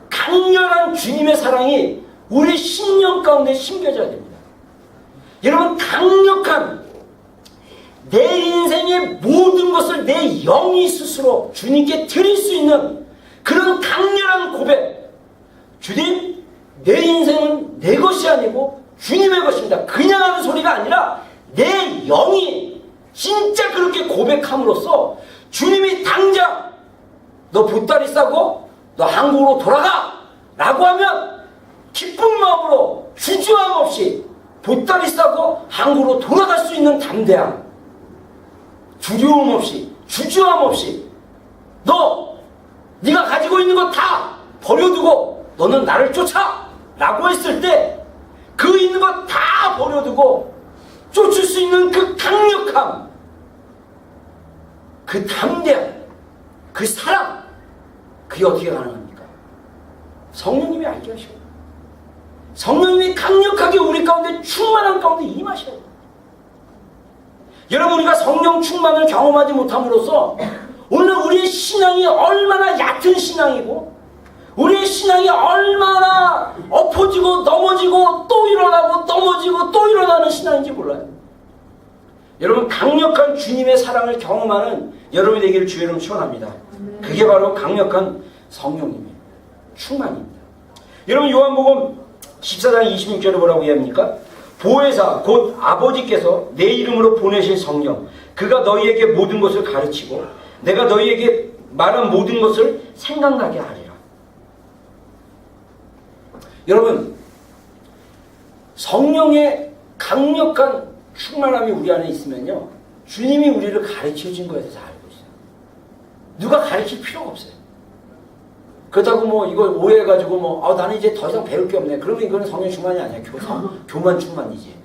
강렬한 주님의 사랑이 우리 심령 가운데 심겨져야 됩니다. 여러분, 강력한 내 인생의 모든 것을 내 영이 스스로 주님께 드릴 수 있는 그런 강렬한 고백. 주님, 내 인생은 내 것이 아니고 주님의 것입니다. 그냥 하는 소리가 아니라 내 영이 진짜 그렇게 고백함으로써 주님이 당장 너 보따리 싸고 너 한국으로 돌아가 라고 하면 기쁜 마음으로 주저함 없이 보따리 싸고 한국으로 돌아갈 수 있는 담대함, 두려움 없이 주저함 없이 네가 가지고 있는 거 다 버려두고 너는 나를 쫓아 라고 했을 때 그 있는 거 다 버려두고 쫓을 수 있는 그 강력함, 그 담대함, 그 사랑, 그게 어떻게 가능합니까? 성령님이 알게 하셔요. 성령님이 강력하게 우리 가운데 충만한 가운데 임하셔요. 여러분, 우리가 성령 충만을 경험하지 못함으로써 오늘 우리의 신앙이 얼마나 얕은 신앙이고 우리의 신앙이 얼마나 엎어지고 넘어지고 또 일어나고 넘어지고 또 일어나는 신앙인지 몰라요. 여러분, 강력한 주님의 사랑을 경험하는 여러분이 되기를 주의 이름으로 축원합니다. 그게 바로 강력한 성령님이에요. 충만입니다. 여러분, 요한복음 14장 26절에 뭐라고 이야기합니까? 보혜사 곧 아버지께서 내 이름으로 보내신 성령, 그가 너희에게 모든 것을 가르치고 내가 너희에게 말한 모든 것을 생각나게 하리라. 여러분, 성령의 강력한 충만함이 우리 안에 있으면요, 주님이 우리를 가르쳐 준 거에 대해서 알고 있어요. 누가 가르칠 필요가 없어요. 그렇다고 이걸 오해해가지고 나는 이제 더 이상 배울 게 없네. 그러면 이거는 성령 충만이 아니야. 교만 충만이지.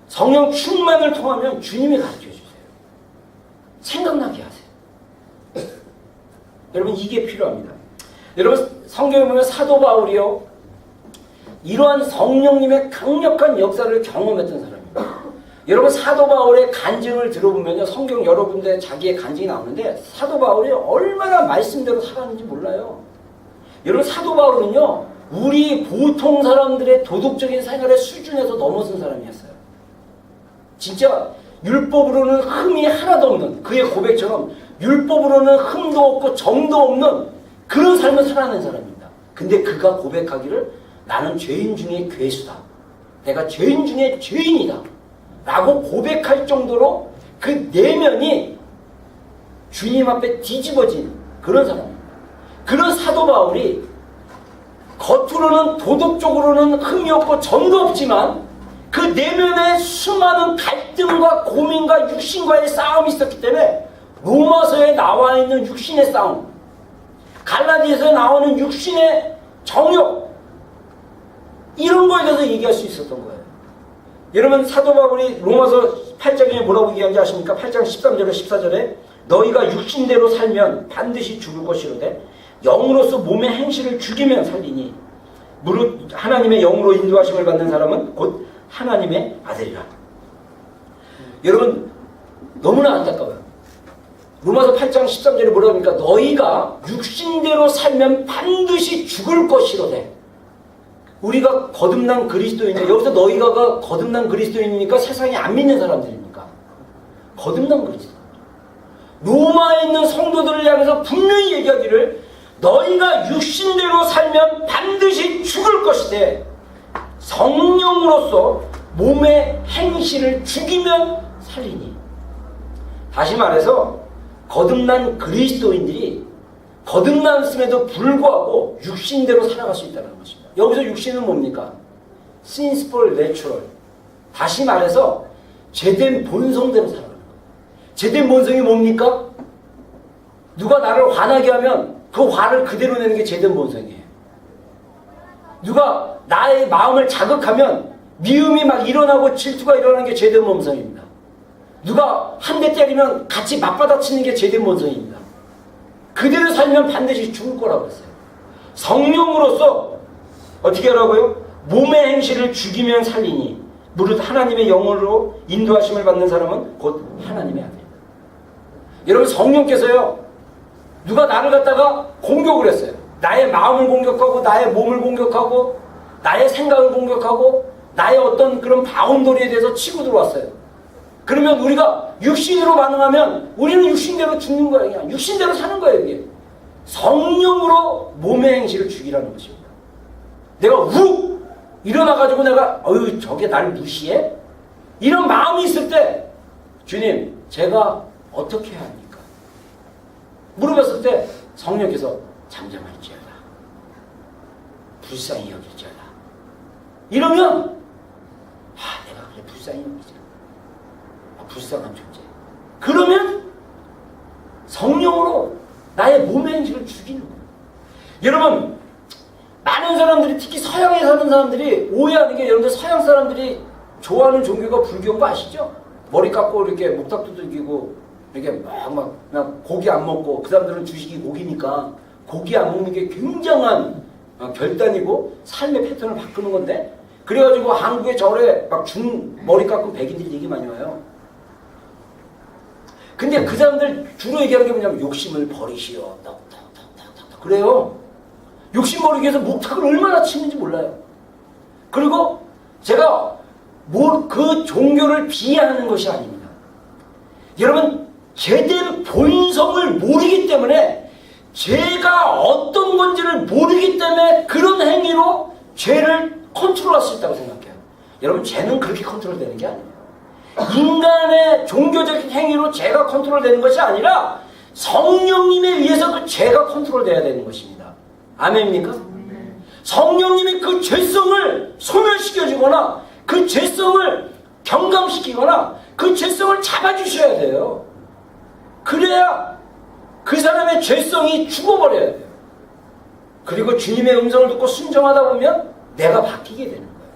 성령 충만을 통하면 주님이 가르쳐 주세요. 생각나게 하세요. 여러분, 이게 필요합니다. 여러분, 성경에 보면 사도 바울이요, 이러한 성령님의 강력한 역사를 경험했던 사람입니다. 여러분, 사도 바울의 간증을 들어보면요, 성경 여러 군데 자기의 간증이 나오는데 사도 바울이 얼마나 말씀대로 살았는지 몰라요. 여러분, 사도 바울은요, 우리 보통 사람들의 도덕적인 생활의 수준에서 넘어선 사람이었어요. 진짜 율법으로는 흠이 하나도 없는 그의 고백처럼 율법으로는 흠도 없고 점도 없는 그런 삶을 살아낸 사람입니다. 근데 그가 고백하기를 나는 죄인 중에 괴수다. 내가 죄인 중에 죄인이다. 라고 고백할 정도로 그 내면이 주님 앞에 뒤집어진 그런 사람입니다. 그런 사도 바울이 겉으로는 도덕적으로는 흠이 없고 점도 없지만 그 내면에 수많은 갈등과 고민과 육신과의 싸움이 있었기 때문에 로마서에 나와 있는 육신의 싸움, 갈라디아서에 나오는 육신의 정욕, 이런 거에 대해서 얘기할 수 있었던 거예요. 여러분 사도 바울이 로마서 8장에 뭐라고 얘기하는지 아십니까? 8장 13절에 14절에 너희가 육신대로 살면 반드시 죽을 것이로되 영으로서 몸의 행실을 죽이면 살리니 무릇 하나님의 영으로 인도하심을 받는 사람은 곧 하나님의 아들이라. 여러분 너무나 안타까워요. 로마서 8장 13절에 뭐라고 합니까? 너희가 육신대로 살면 반드시 죽을 것이로되. 우리가 거듭난 그리스도인이에요. 여기서 너희가 거듭난 그리스도인이니까 세상에 안 믿는 사람들입니까? 거듭난 그리스도. 로마에 있는 성도들을 향해서 분명히 얘기하기를 너희가 육신대로 살면 반드시 죽을 것이되 성령으로서 몸의 행실을 죽이면 살리니. 다시 말해서 거듭난 그리스도인들이 거듭났음에도 불구하고 육신대로 살아갈 수 있다는 것입니다. 여기서 육신은 뭡니까? sinful natural. 다시 말해서 죄된 본성대로 살아가는 거예요. 죄된 본성이 뭡니까? 누가 나를 화나게 하면 그 화를 그대로 내는 게 죄된 본성이에요. 누가 나의 마음을 자극하면 미움이 막 일어나고 질투가 일어나는 게 죄된 본성입니다. 누가 한 대 때리면 같이 맞받아치는 게 죄된 본성입니다. 그대로 살면 반드시 죽을 거라고 했어요. 성령으로서 어떻게 하라고요? 몸의 행실을 죽이면 살리니 무릇 하나님의 영으로 인도하심을 받는 사람은 곧 하나님의 아들입니다. 여러분 성령께서요 누가 나를 갖다가 공격을 했어요. 나의 마음을 공격하고 나의 몸을 공격하고 나의 생각을 공격하고 나의 어떤 그런 바운더리에 대해서 치고 들어왔어요. 그러면 우리가 육신으로 반응하면 우리는 육신대로 죽는 거예요. 그냥 육신대로 사는 거예요. 이게 성령으로 몸의 행실을 죽이라는 것입니다. 내가 욱 일어나가지고 내가 어휴 저게 날 무시해? 이런 마음이 있을 때 주님 제가 어떻게 해야 합니까? 물어봤을 때 성령께서 잠잠할지어다 불쌍히 여길지어다 이러면 내가 그래 불쌍히 여기지 불쌍한 존재. 그러면 성령으로 나의 몸의 행실을 죽이는 거예요. 여러분 많은 사람들이 특히 서양에 사는 사람들이 오해하는 게 여러분들 서양 사람들이 좋아하는 종교가 불교인 거 아시죠? 머리 깎고 이렇게 목탁 두들기고 이렇게 막 그냥 고기 안 먹고 그 사람들은 주식이 고기니까 고기 안 먹는 게 굉장한 결단이고 삶의 패턴을 바꾸는 건데 그래가지고 한국에 절에 막 머리 깎은 백인들이 되게 많이 와요. 근데 그 사람들 주로 얘기하는 게 뭐냐면 욕심을 버리시오. 그래요. 욕심 버리기 위해서 목탁을 얼마나 치는지 몰라요. 그리고 제가 그 종교를 비하하는 것이 아닙니다. 여러분 제된 본성을 모르기 때문에 죄가 어떤 건지를 모르기 때문에 그런 행위로 죄를 컨트롤할 수 있다고 생각해요. 여러분 죄는 그렇게 컨트롤되는 게 아니에요. 인간의 종교적인 행위로 죄가 컨트롤되는 것이 아니라 성령님에 의해서 그 죄가 컨트롤돼야 되는 것입니다. 아멘입니까? 성령님이 그 죄성을 소멸시켜주거나 그 죄성을 경감시키거나 그 죄성을 잡아주셔야 돼요. 그래야 그 사람의 죄성이 죽어버려야 돼요. 그리고 주님의 음성을 듣고 순종하다 보면 내가 바뀌게 되는 거예요.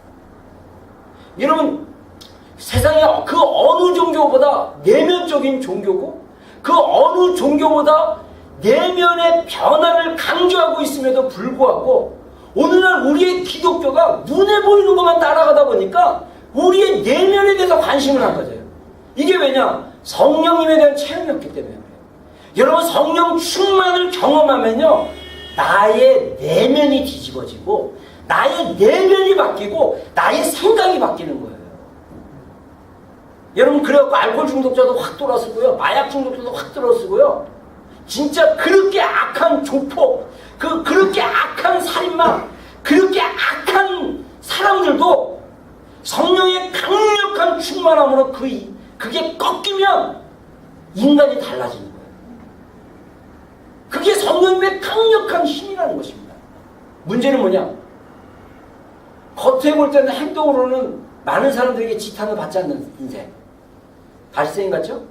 여러분 세상에 그 어느 종교보다 내면적인 종교고 그 어느 종교보다 내면의 변화를 강조하고 있음에도 불구하고 오늘날 우리의 기독교가 눈에 보이는 것만 따라가다 보니까 우리의 내면에 대해서 관심을 안 가져요. 이게 왜냐? 성령님에 대한 체험이 없기 때문에 그래요. 여러분 성령 충만을 경험하면요 나의 내면이 뒤집어지고 나의 내면이 바뀌고 나의 생각이 바뀌는 거예요. 여러분 그래갖고 알코올 중독자도 확 돌아서고요. 마약 중독자도 확 돌아서고요. 진짜 그렇게 악한 조폭, 그렇게 악한 살인마, 그렇게 악한 사람들도 성령의 강력한 충만함으로 그게 꺾이면 인간이 달라지는 거예요. 그게 성령의 강력한 힘이라는 것입니다. 문제는 뭐냐? 겉에 볼 때는 행동으로는 많은 사람들에게 지탄을 받지 않는 인생. 바리새인 같죠?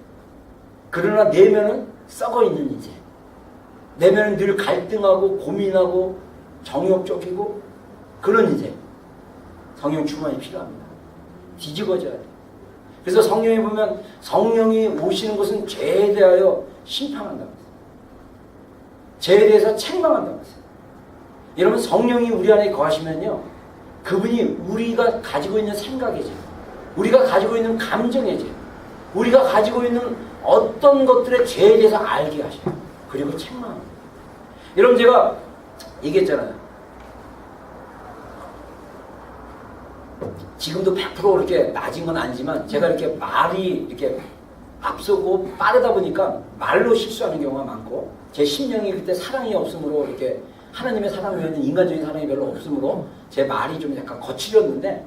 그러나 내면은 썩어있는 인생. 내면은 늘 갈등하고 고민하고 정욕적이고 그런 인생. 성령 충만이 필요합니다. 뒤집어져야 돼요. 그래서 성경에 보면 성령이 오시는 것은 죄에 대하여 심판한다고 했어요. 죄에 대해서 책망한다고 했어요. 여러분 성령이 우리 안에 거하시면요, 그분이 우리가 가지고 있는 생각이지, 우리가 가지고 있는 감정이지, 우리가 가지고 있는 어떤 것들의 죄에 대해서 알게 하셔요. 그리고 책망합니다. 여러분 제가 얘기했잖아요. 지금도 100% 이렇게 낮은 건 아니지만 제가 이렇게 말이 이렇게 앞서고 빠르다 보니까 말로 실수하는 경우가 많고, 제 심령이 그때 사랑이 없으므로, 이렇게 하나님의 사랑 외에는 인간적인 사랑이 별로 없으므로 제 말이 좀 약간 거칠었는데,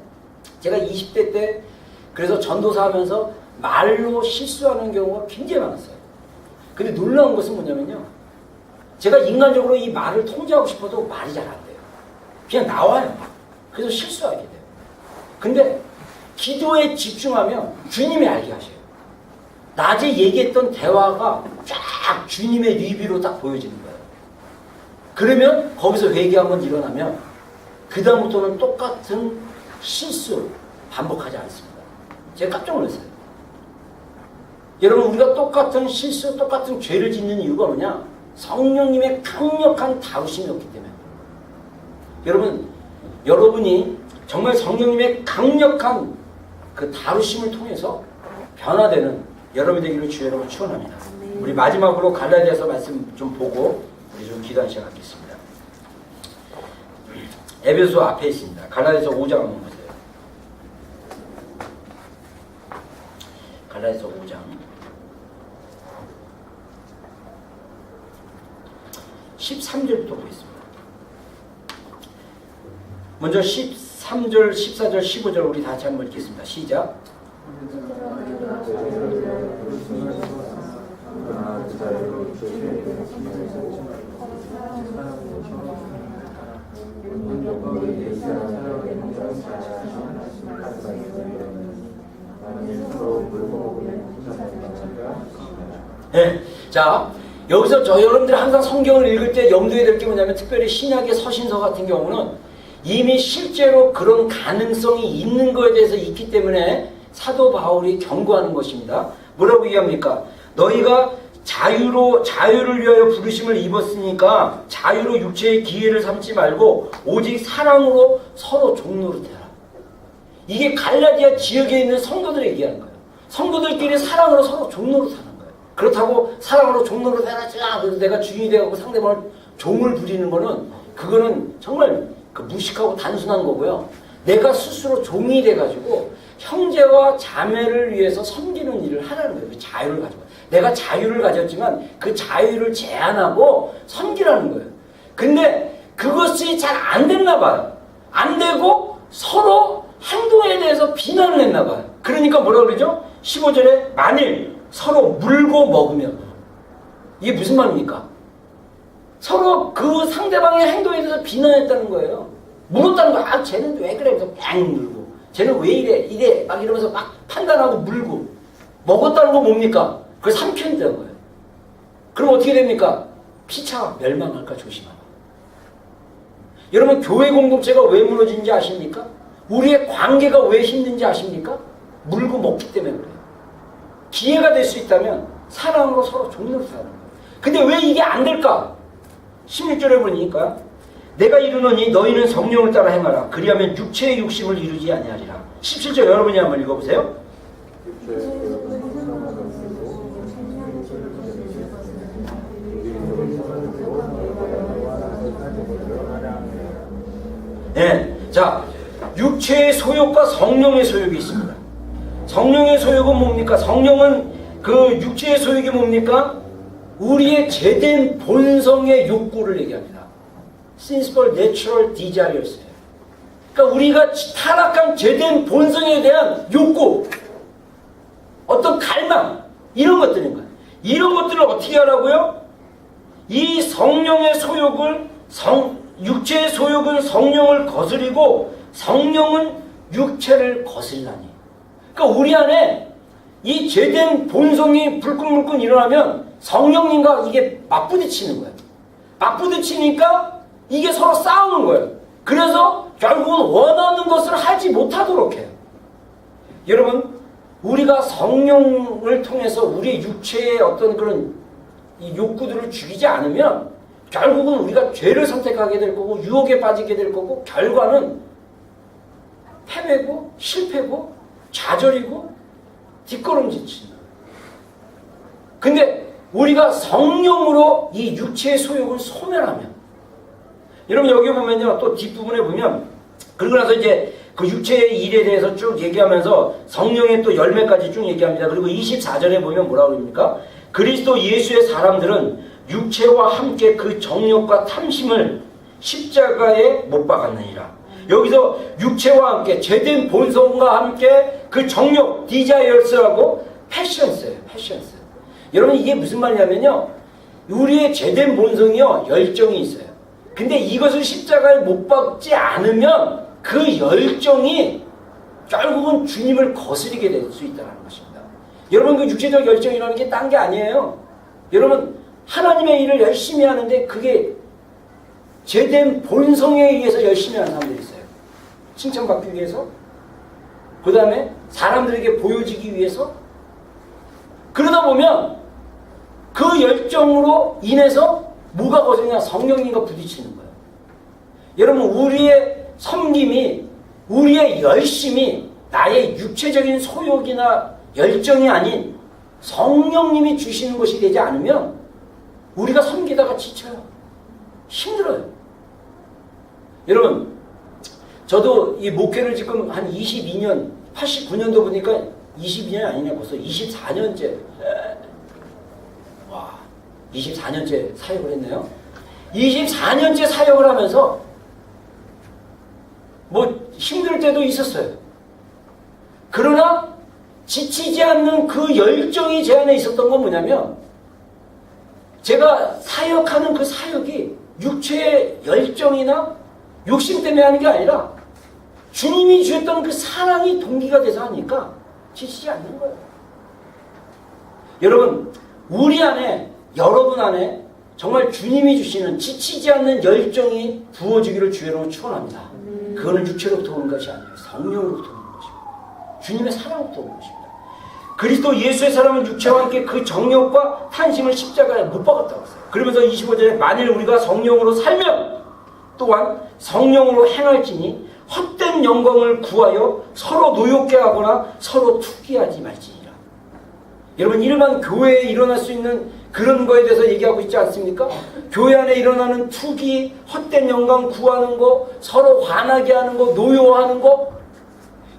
제가 20대 때 그래서 전도사 하면서 말로 실수하는 경우가 굉장히 많았어요. 근데 놀라운 것은 뭐냐면요, 제가 인간적으로 이 말을 통제하고 싶어도 말이 잘 안 돼요. 그냥 나와요. 그래서 실수하게 돼요. 근데 기도에 집중하면 주님이 알게 하셔요. 낮에 얘기했던 대화가 쫙 주님의 리뷰로 딱 보여지는 거예요. 그러면 거기서 회개 한번 일어나면 그 다음부터는 똑같은 실수 반복하지 않습니다. 제가 깜짝 놀랐어요. 여러분 우리가 똑같은 실수, 똑같은 죄를 짓는 이유가 뭐냐? 성령님의 강력한 다루심이 없기 때문에. 여러분이 정말 성령님의 강력한 그 다루심을 통해서 변화되는 여러분이 되기를 주의 이름으로 축원합니다. 우리 마지막으로 갈라디아서 말씀 좀 보고 우리 좀 기도하는 시간 갖겠습니다. 에베소 앞에 있습니다. 갈라디아서 5장 한번 보세요. 갈라디아서 5장 13절부터 보겠습니다. 먼저 13절, 14절, 15절 우리 다시 한번 읽겠습니다. 시작. 네. 자, 여기서 여러분들 항상 성경을 읽을 때 염두에 될 게 뭐냐면, 특별히 신약의 서신서 같은 경우는 이미 실제로 그런 가능성이 있는 것에 대해서 있기 때문에 사도 바울이 경고하는 것입니다. 뭐라고 얘기합니까? 너희가 자유를 위하여 부르심을 입었으니까 자유로 육체의 기회를 삼지 말고 오직 사랑으로 서로 종노릇해라. 이게 갈라디아 지역에 있는 성도들이 얘기하는 거예요. 성도들끼리 사랑으로 서로 종노릇하는 거예요. 그렇다고 사랑으로 종노릇해라, 그래서 내가 주인이 되고 상대방을 종을 부리는 거는, 그거는 정말 무식하고 단순한 거고요. 내가 스스로 종이 돼가지고 형제와 자매를 위해서 섬기는 일을 하라는 거예요. 그 자유를 가지고. 내가 자유를 가졌지만 그 자유를 제한하고 섬기라는 거예요. 근데 그것이 잘 안 됐나 봐요. 안 되고 서로 행동에 대해서 비난을 했나 봐요. 그러니까 뭐라 그러죠? 15절에 만일 서로 물고 먹으면, 이게 무슨 말입니까? 서로 그 상대방의 행동에 대해서 비난했다는 거예요. 물었다는 거야. 아, 쟤는 왜 그래? 그래서 뺑 물고. 쟤는 왜 이래? 막 이러면서 막 판단하고 물고. 먹었다는 건 뭡니까? 그걸 삼켰다는 거예요. 그럼 어떻게 됩니까? 피차 멸망할까 조심하라. 여러분, 교회 공동체가 왜 무너진지 아십니까? 우리의 관계가 왜 힘든지 아십니까? 물고 먹기 때문에 그래요. 기회가 될 수 있다면 사랑으로 서로 종노릇하는 거예요. 근데 왜 이게 안 될까? 16절에 보니까 내가 이르노니 너희는 성령을 따라 행하라. 그리하면 육체의 욕심을 이루지 아니하리라. 17절 여러분이 한번 읽어보세요. 네. 자, 육체의 소욕과 성령의 소욕이 있습니다. 성령의 소욕은 뭡니까? 성령은 그 육체의 소욕이 뭡니까? 우리의 제된 본성의 욕구를 얘기합니다. Sinful natural desires예요. 그러니까 우리가 타락한 제된 본성에 대한 욕구, 어떤 갈망, 이런 것들인 거예요. 이런 것들을 어떻게 하라고요? 이 성령의 소욕을, 육체의 소욕은 성령을 거스리고 성령은 육체를 거슬라니. 그러니까 우리 안에 이 제된 본성이 불끈불끈 일어나면 성령님과 이게 맞부딪히는 거예요. 맞부딪히니까 이게 서로 싸우는 거예요. 그래서 결국은 원하는 것을 하지 못하도록 해요. 여러분, 우리가 성령을 통해서 우리의 육체의 어떤 그런 이 욕구들을 죽이지 않으면 결국은 우리가 죄를 선택하게 될 거고 유혹에 빠지게 될 거고 결과는 패배고 실패고 좌절이고 뒷걸음질치는. 근데 우리가 성령으로 이 육체의 소욕을 소멸하면, 여러분 여기 보면요, 또 뒷부분에 보면, 그리고 나서 이제 그 육체의 일에 대해서 쭉 얘기하면서 성령의 또 열매까지 쭉 얘기합니다. 그리고 24절에 보면 뭐라고 그럽니까? 그리스도 예수의 사람들은 육체와 함께 그 정욕과 탐심을 십자가에 못 박았느니라. 여기서 육체와 함께 제된 본성과 함께 그 정욕, 디자이어스하고 패션스예요. 패션스. 여러분 이게 무슨 말이냐면요, 우리의 제된 본성이요, 열정이 있어요. 근데 이것을 십자가에 못 박지 않으면 그 열정이 결국은 주님을 거스리게 될 수 있다는 것입니다. 여러분 그 육체적 열정이라는 게 딴 게 아니에요. 여러분 하나님의 일을 열심히 하는데 그게 제된 본성에 의해서 열심히 하는 사람들이 있어요. 칭찬받기 위해서, 그 다음에 사람들에게 보여지기 위해서. 그러다 보면 그 열정으로 인해서 뭐가 거스리냐? 성령님과 부딪히는 거예요. 여러분 우리의 섬김이, 우리의 열심이 나의 육체적인 소욕이나 열정이 아닌 성령님이 주시는 것이 되지 않으면 우리가 섬기다가 지쳐요. 힘들어요. 여러분 저도 이 목회를 지금 한 22년, 89년도 보니까 22년이 아니냐, 벌써 24년째. 와, 24년째 사역을 했네요. 24년째 사역을 하면서 뭐 힘들 때도 있었어요. 그러나 지치지 않는 그 열정이 제 안에 있었던 건 뭐냐면, 제가 사역하는 그 사역이 육체의 열정이나 욕심 때문에 하는 게 아니라 주님이 주셨던 그 사랑이 동기가 돼서 하니까 지치지 않는 거예요. 여러분 우리 안에, 여러분 안에 정말 주님이 주시는 지치지 않는 열정이 부어지기를 주여로 축원합니다. 그거는 육체로부터 오는 것이 아니에요. 성령으로부터 오는 것입니다. 주님의 사랑으로부터 오는 것입니다. 그리스도 예수의 사람은 육체와 함께 그 정욕과 탄심을 십자가에 못 박았다고 했어요. 그러면서 25절에 만일 우리가 성령으로 살면 또한 성령으로 행할지니 헛된 영광을 구하여 서로 노엽게 하거나 서로 투기하지 말지니라. 여러분 일반 교회에 일어날 수 있는 그런 거에 대해서 얘기하고 있지 않습니까? 교회 안에 일어나는 투기, 헛된 영광 구하는 거, 서로 화나게 하는 거, 노여워하는 거,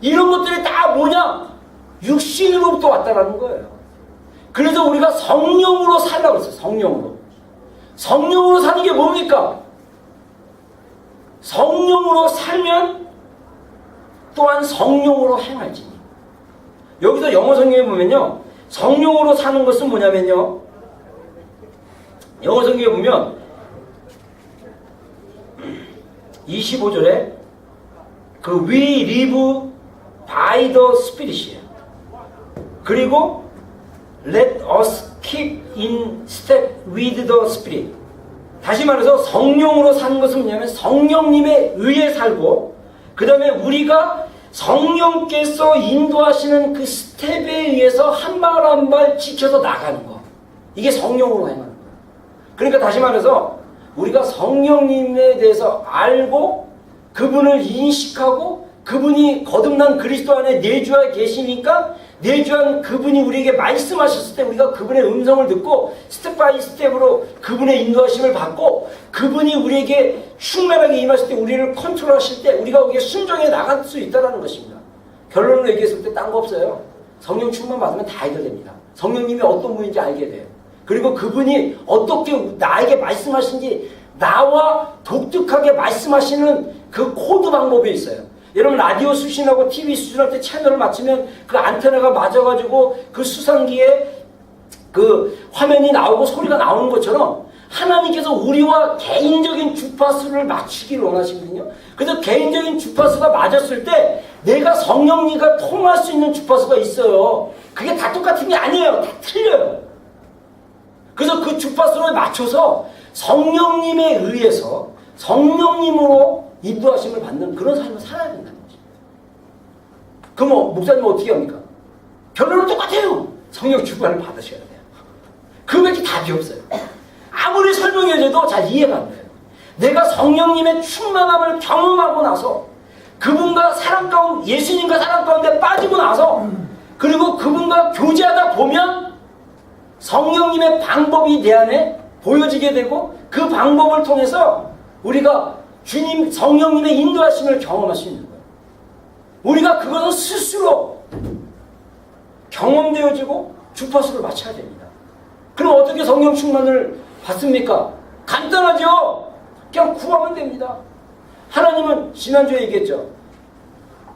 이런 것들이 다 뭐냐? 육신으로부터 왔다라는 거예요. 그래서 우리가 성령으로 살라고 했어요. 성령으로. 성령으로 사는 게 뭡니까? 성령으로 살면 또한 성령으로 행할지니. 여기서 영어 성경에 보면요, 성령으로 사는 것은 뭐냐면요, 영어 성경에 보면 25절에 그 we live by the Spirit이에요. 그리고 let us keep in step with the Spirit. 다시 말해서 성령으로 사는 것은 뭐냐면 성령님에 의해 살고, 그 다음에 우리가 성령께서 인도하시는 그 스텝에 의해서 한 발 한 발 지켜서 나가는 거. 이게 성령으로 행하는 거예요. 그러니까 다시 말해서 우리가 성령님에 대해서 알고 그분을 인식하고 그분이 거듭난 그리스도 안에 내주하에 계시니까 내주한 그분이 우리에게 말씀하셨을 때 우리가 그분의 음성을 듣고 스텝 바이 스텝으로 그분의 인도하심을 받고 그분이 우리에게 충만하게 임하실 때 우리를 컨트롤하실 때 우리가 거기에 순종해 나갈 수 있다는 것입니다. 결론을 얘기했을 때 딴 거 없어요. 성령 충만 받으면 다 해결됩니다. 성령님이 어떤 분인지 알게 돼요. 그리고 그분이 어떻게 나에게 말씀하신지 나와 독특하게 말씀하시는 그 코드 방법이 있어요. 여러분 라디오 수신하고 TV 수신할 때 채널을 맞추면 그 안테나가 맞아가지고 그 수상기에 그 화면이 나오고 소리가 나오는 것처럼 하나님께서 우리와 개인적인 주파수를 맞추기를 원하시거든요. 그래서 개인적인 주파수가 맞았을 때 내가 성령님과 통할 수 있는 주파수가 있어요. 그게 다 똑같은 게 아니에요. 다 틀려요. 그래서 그 주파수를 맞춰서 성령님에 의해서 성령님으로 인도하심을 받는 그런 삶을 살아야 된다는 것입니다. 그럼 목사님은 어떻게 합니까? 결론은 똑같아요. 성령 충만을 받으셔야 돼요. 그 밖에 답이 없어요. 아무리 설명해줘도 잘 이해가 안 돼요. 내가 성령님의 충만함을 경험하고 나서 그분과 사랑 가운데 예수님과 사랑 가운데 빠지고 나서 그리고 그분과 교제하다 보면 성령님의 방법이 내 안에 보여지게 되고 그 방법을 통해서 우리가 주님 성령님의 인도하심을 경험할 수 있는 거예요. 우리가 그것은 스스로 경험되어지고 주파수를 맞춰야 됩니다. 그럼 어떻게 성령 충만을 받습니까? 간단하죠. 그냥 구하면 됩니다. 하나님은 지난주에 얘기했죠.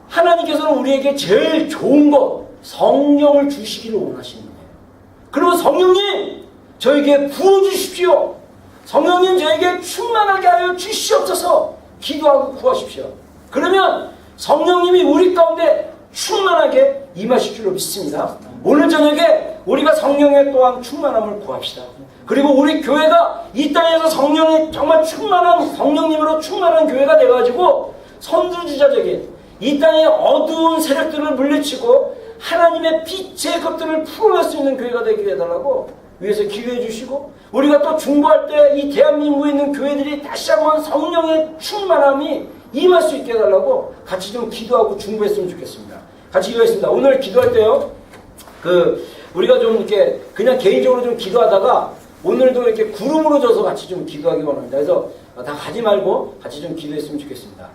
하나님께서는 우리에게 제일 좋은 것 성령을 주시기를 원하시는 거예요. 그리고 성령님 저에게 부어주십시오. 성령님 저에게 충만하게 하여 주시옵소서 기도하고 구하십시오. 그러면 성령님이 우리 가운데 충만하게 임하실 줄로 믿습니다. 오늘 저녁에 우리가 성령의 또한 충만함을 구합시다. 그리고 우리 교회가 이 땅에서 성령의 정말 충만한 성령님으로 충만한 교회가 돼가지고 선두주자적인 이 땅의 어두운 세력들을 물리치고 하나님의 빛의 것들을 풀어낼 수 있는 교회가 되게 해달라고 위해서 기도해 주시고 우리가 또 중보할 때 이 대한민국에 있는 교회들이 다시 한번 성령의 충만함이 임할 수 있게 해달라고 같이 좀 기도하고 중보했으면 좋겠습니다. 같이 기도했습니다. 오늘 기도할 때요. 우리가 좀 이렇게 그냥 개인적으로 좀 기도하다가 오늘도 이렇게 구름으로 져서 같이 좀 기도하기 원합니다. 그래서 다 가지 말고 같이 좀 기도했으면 좋겠습니다.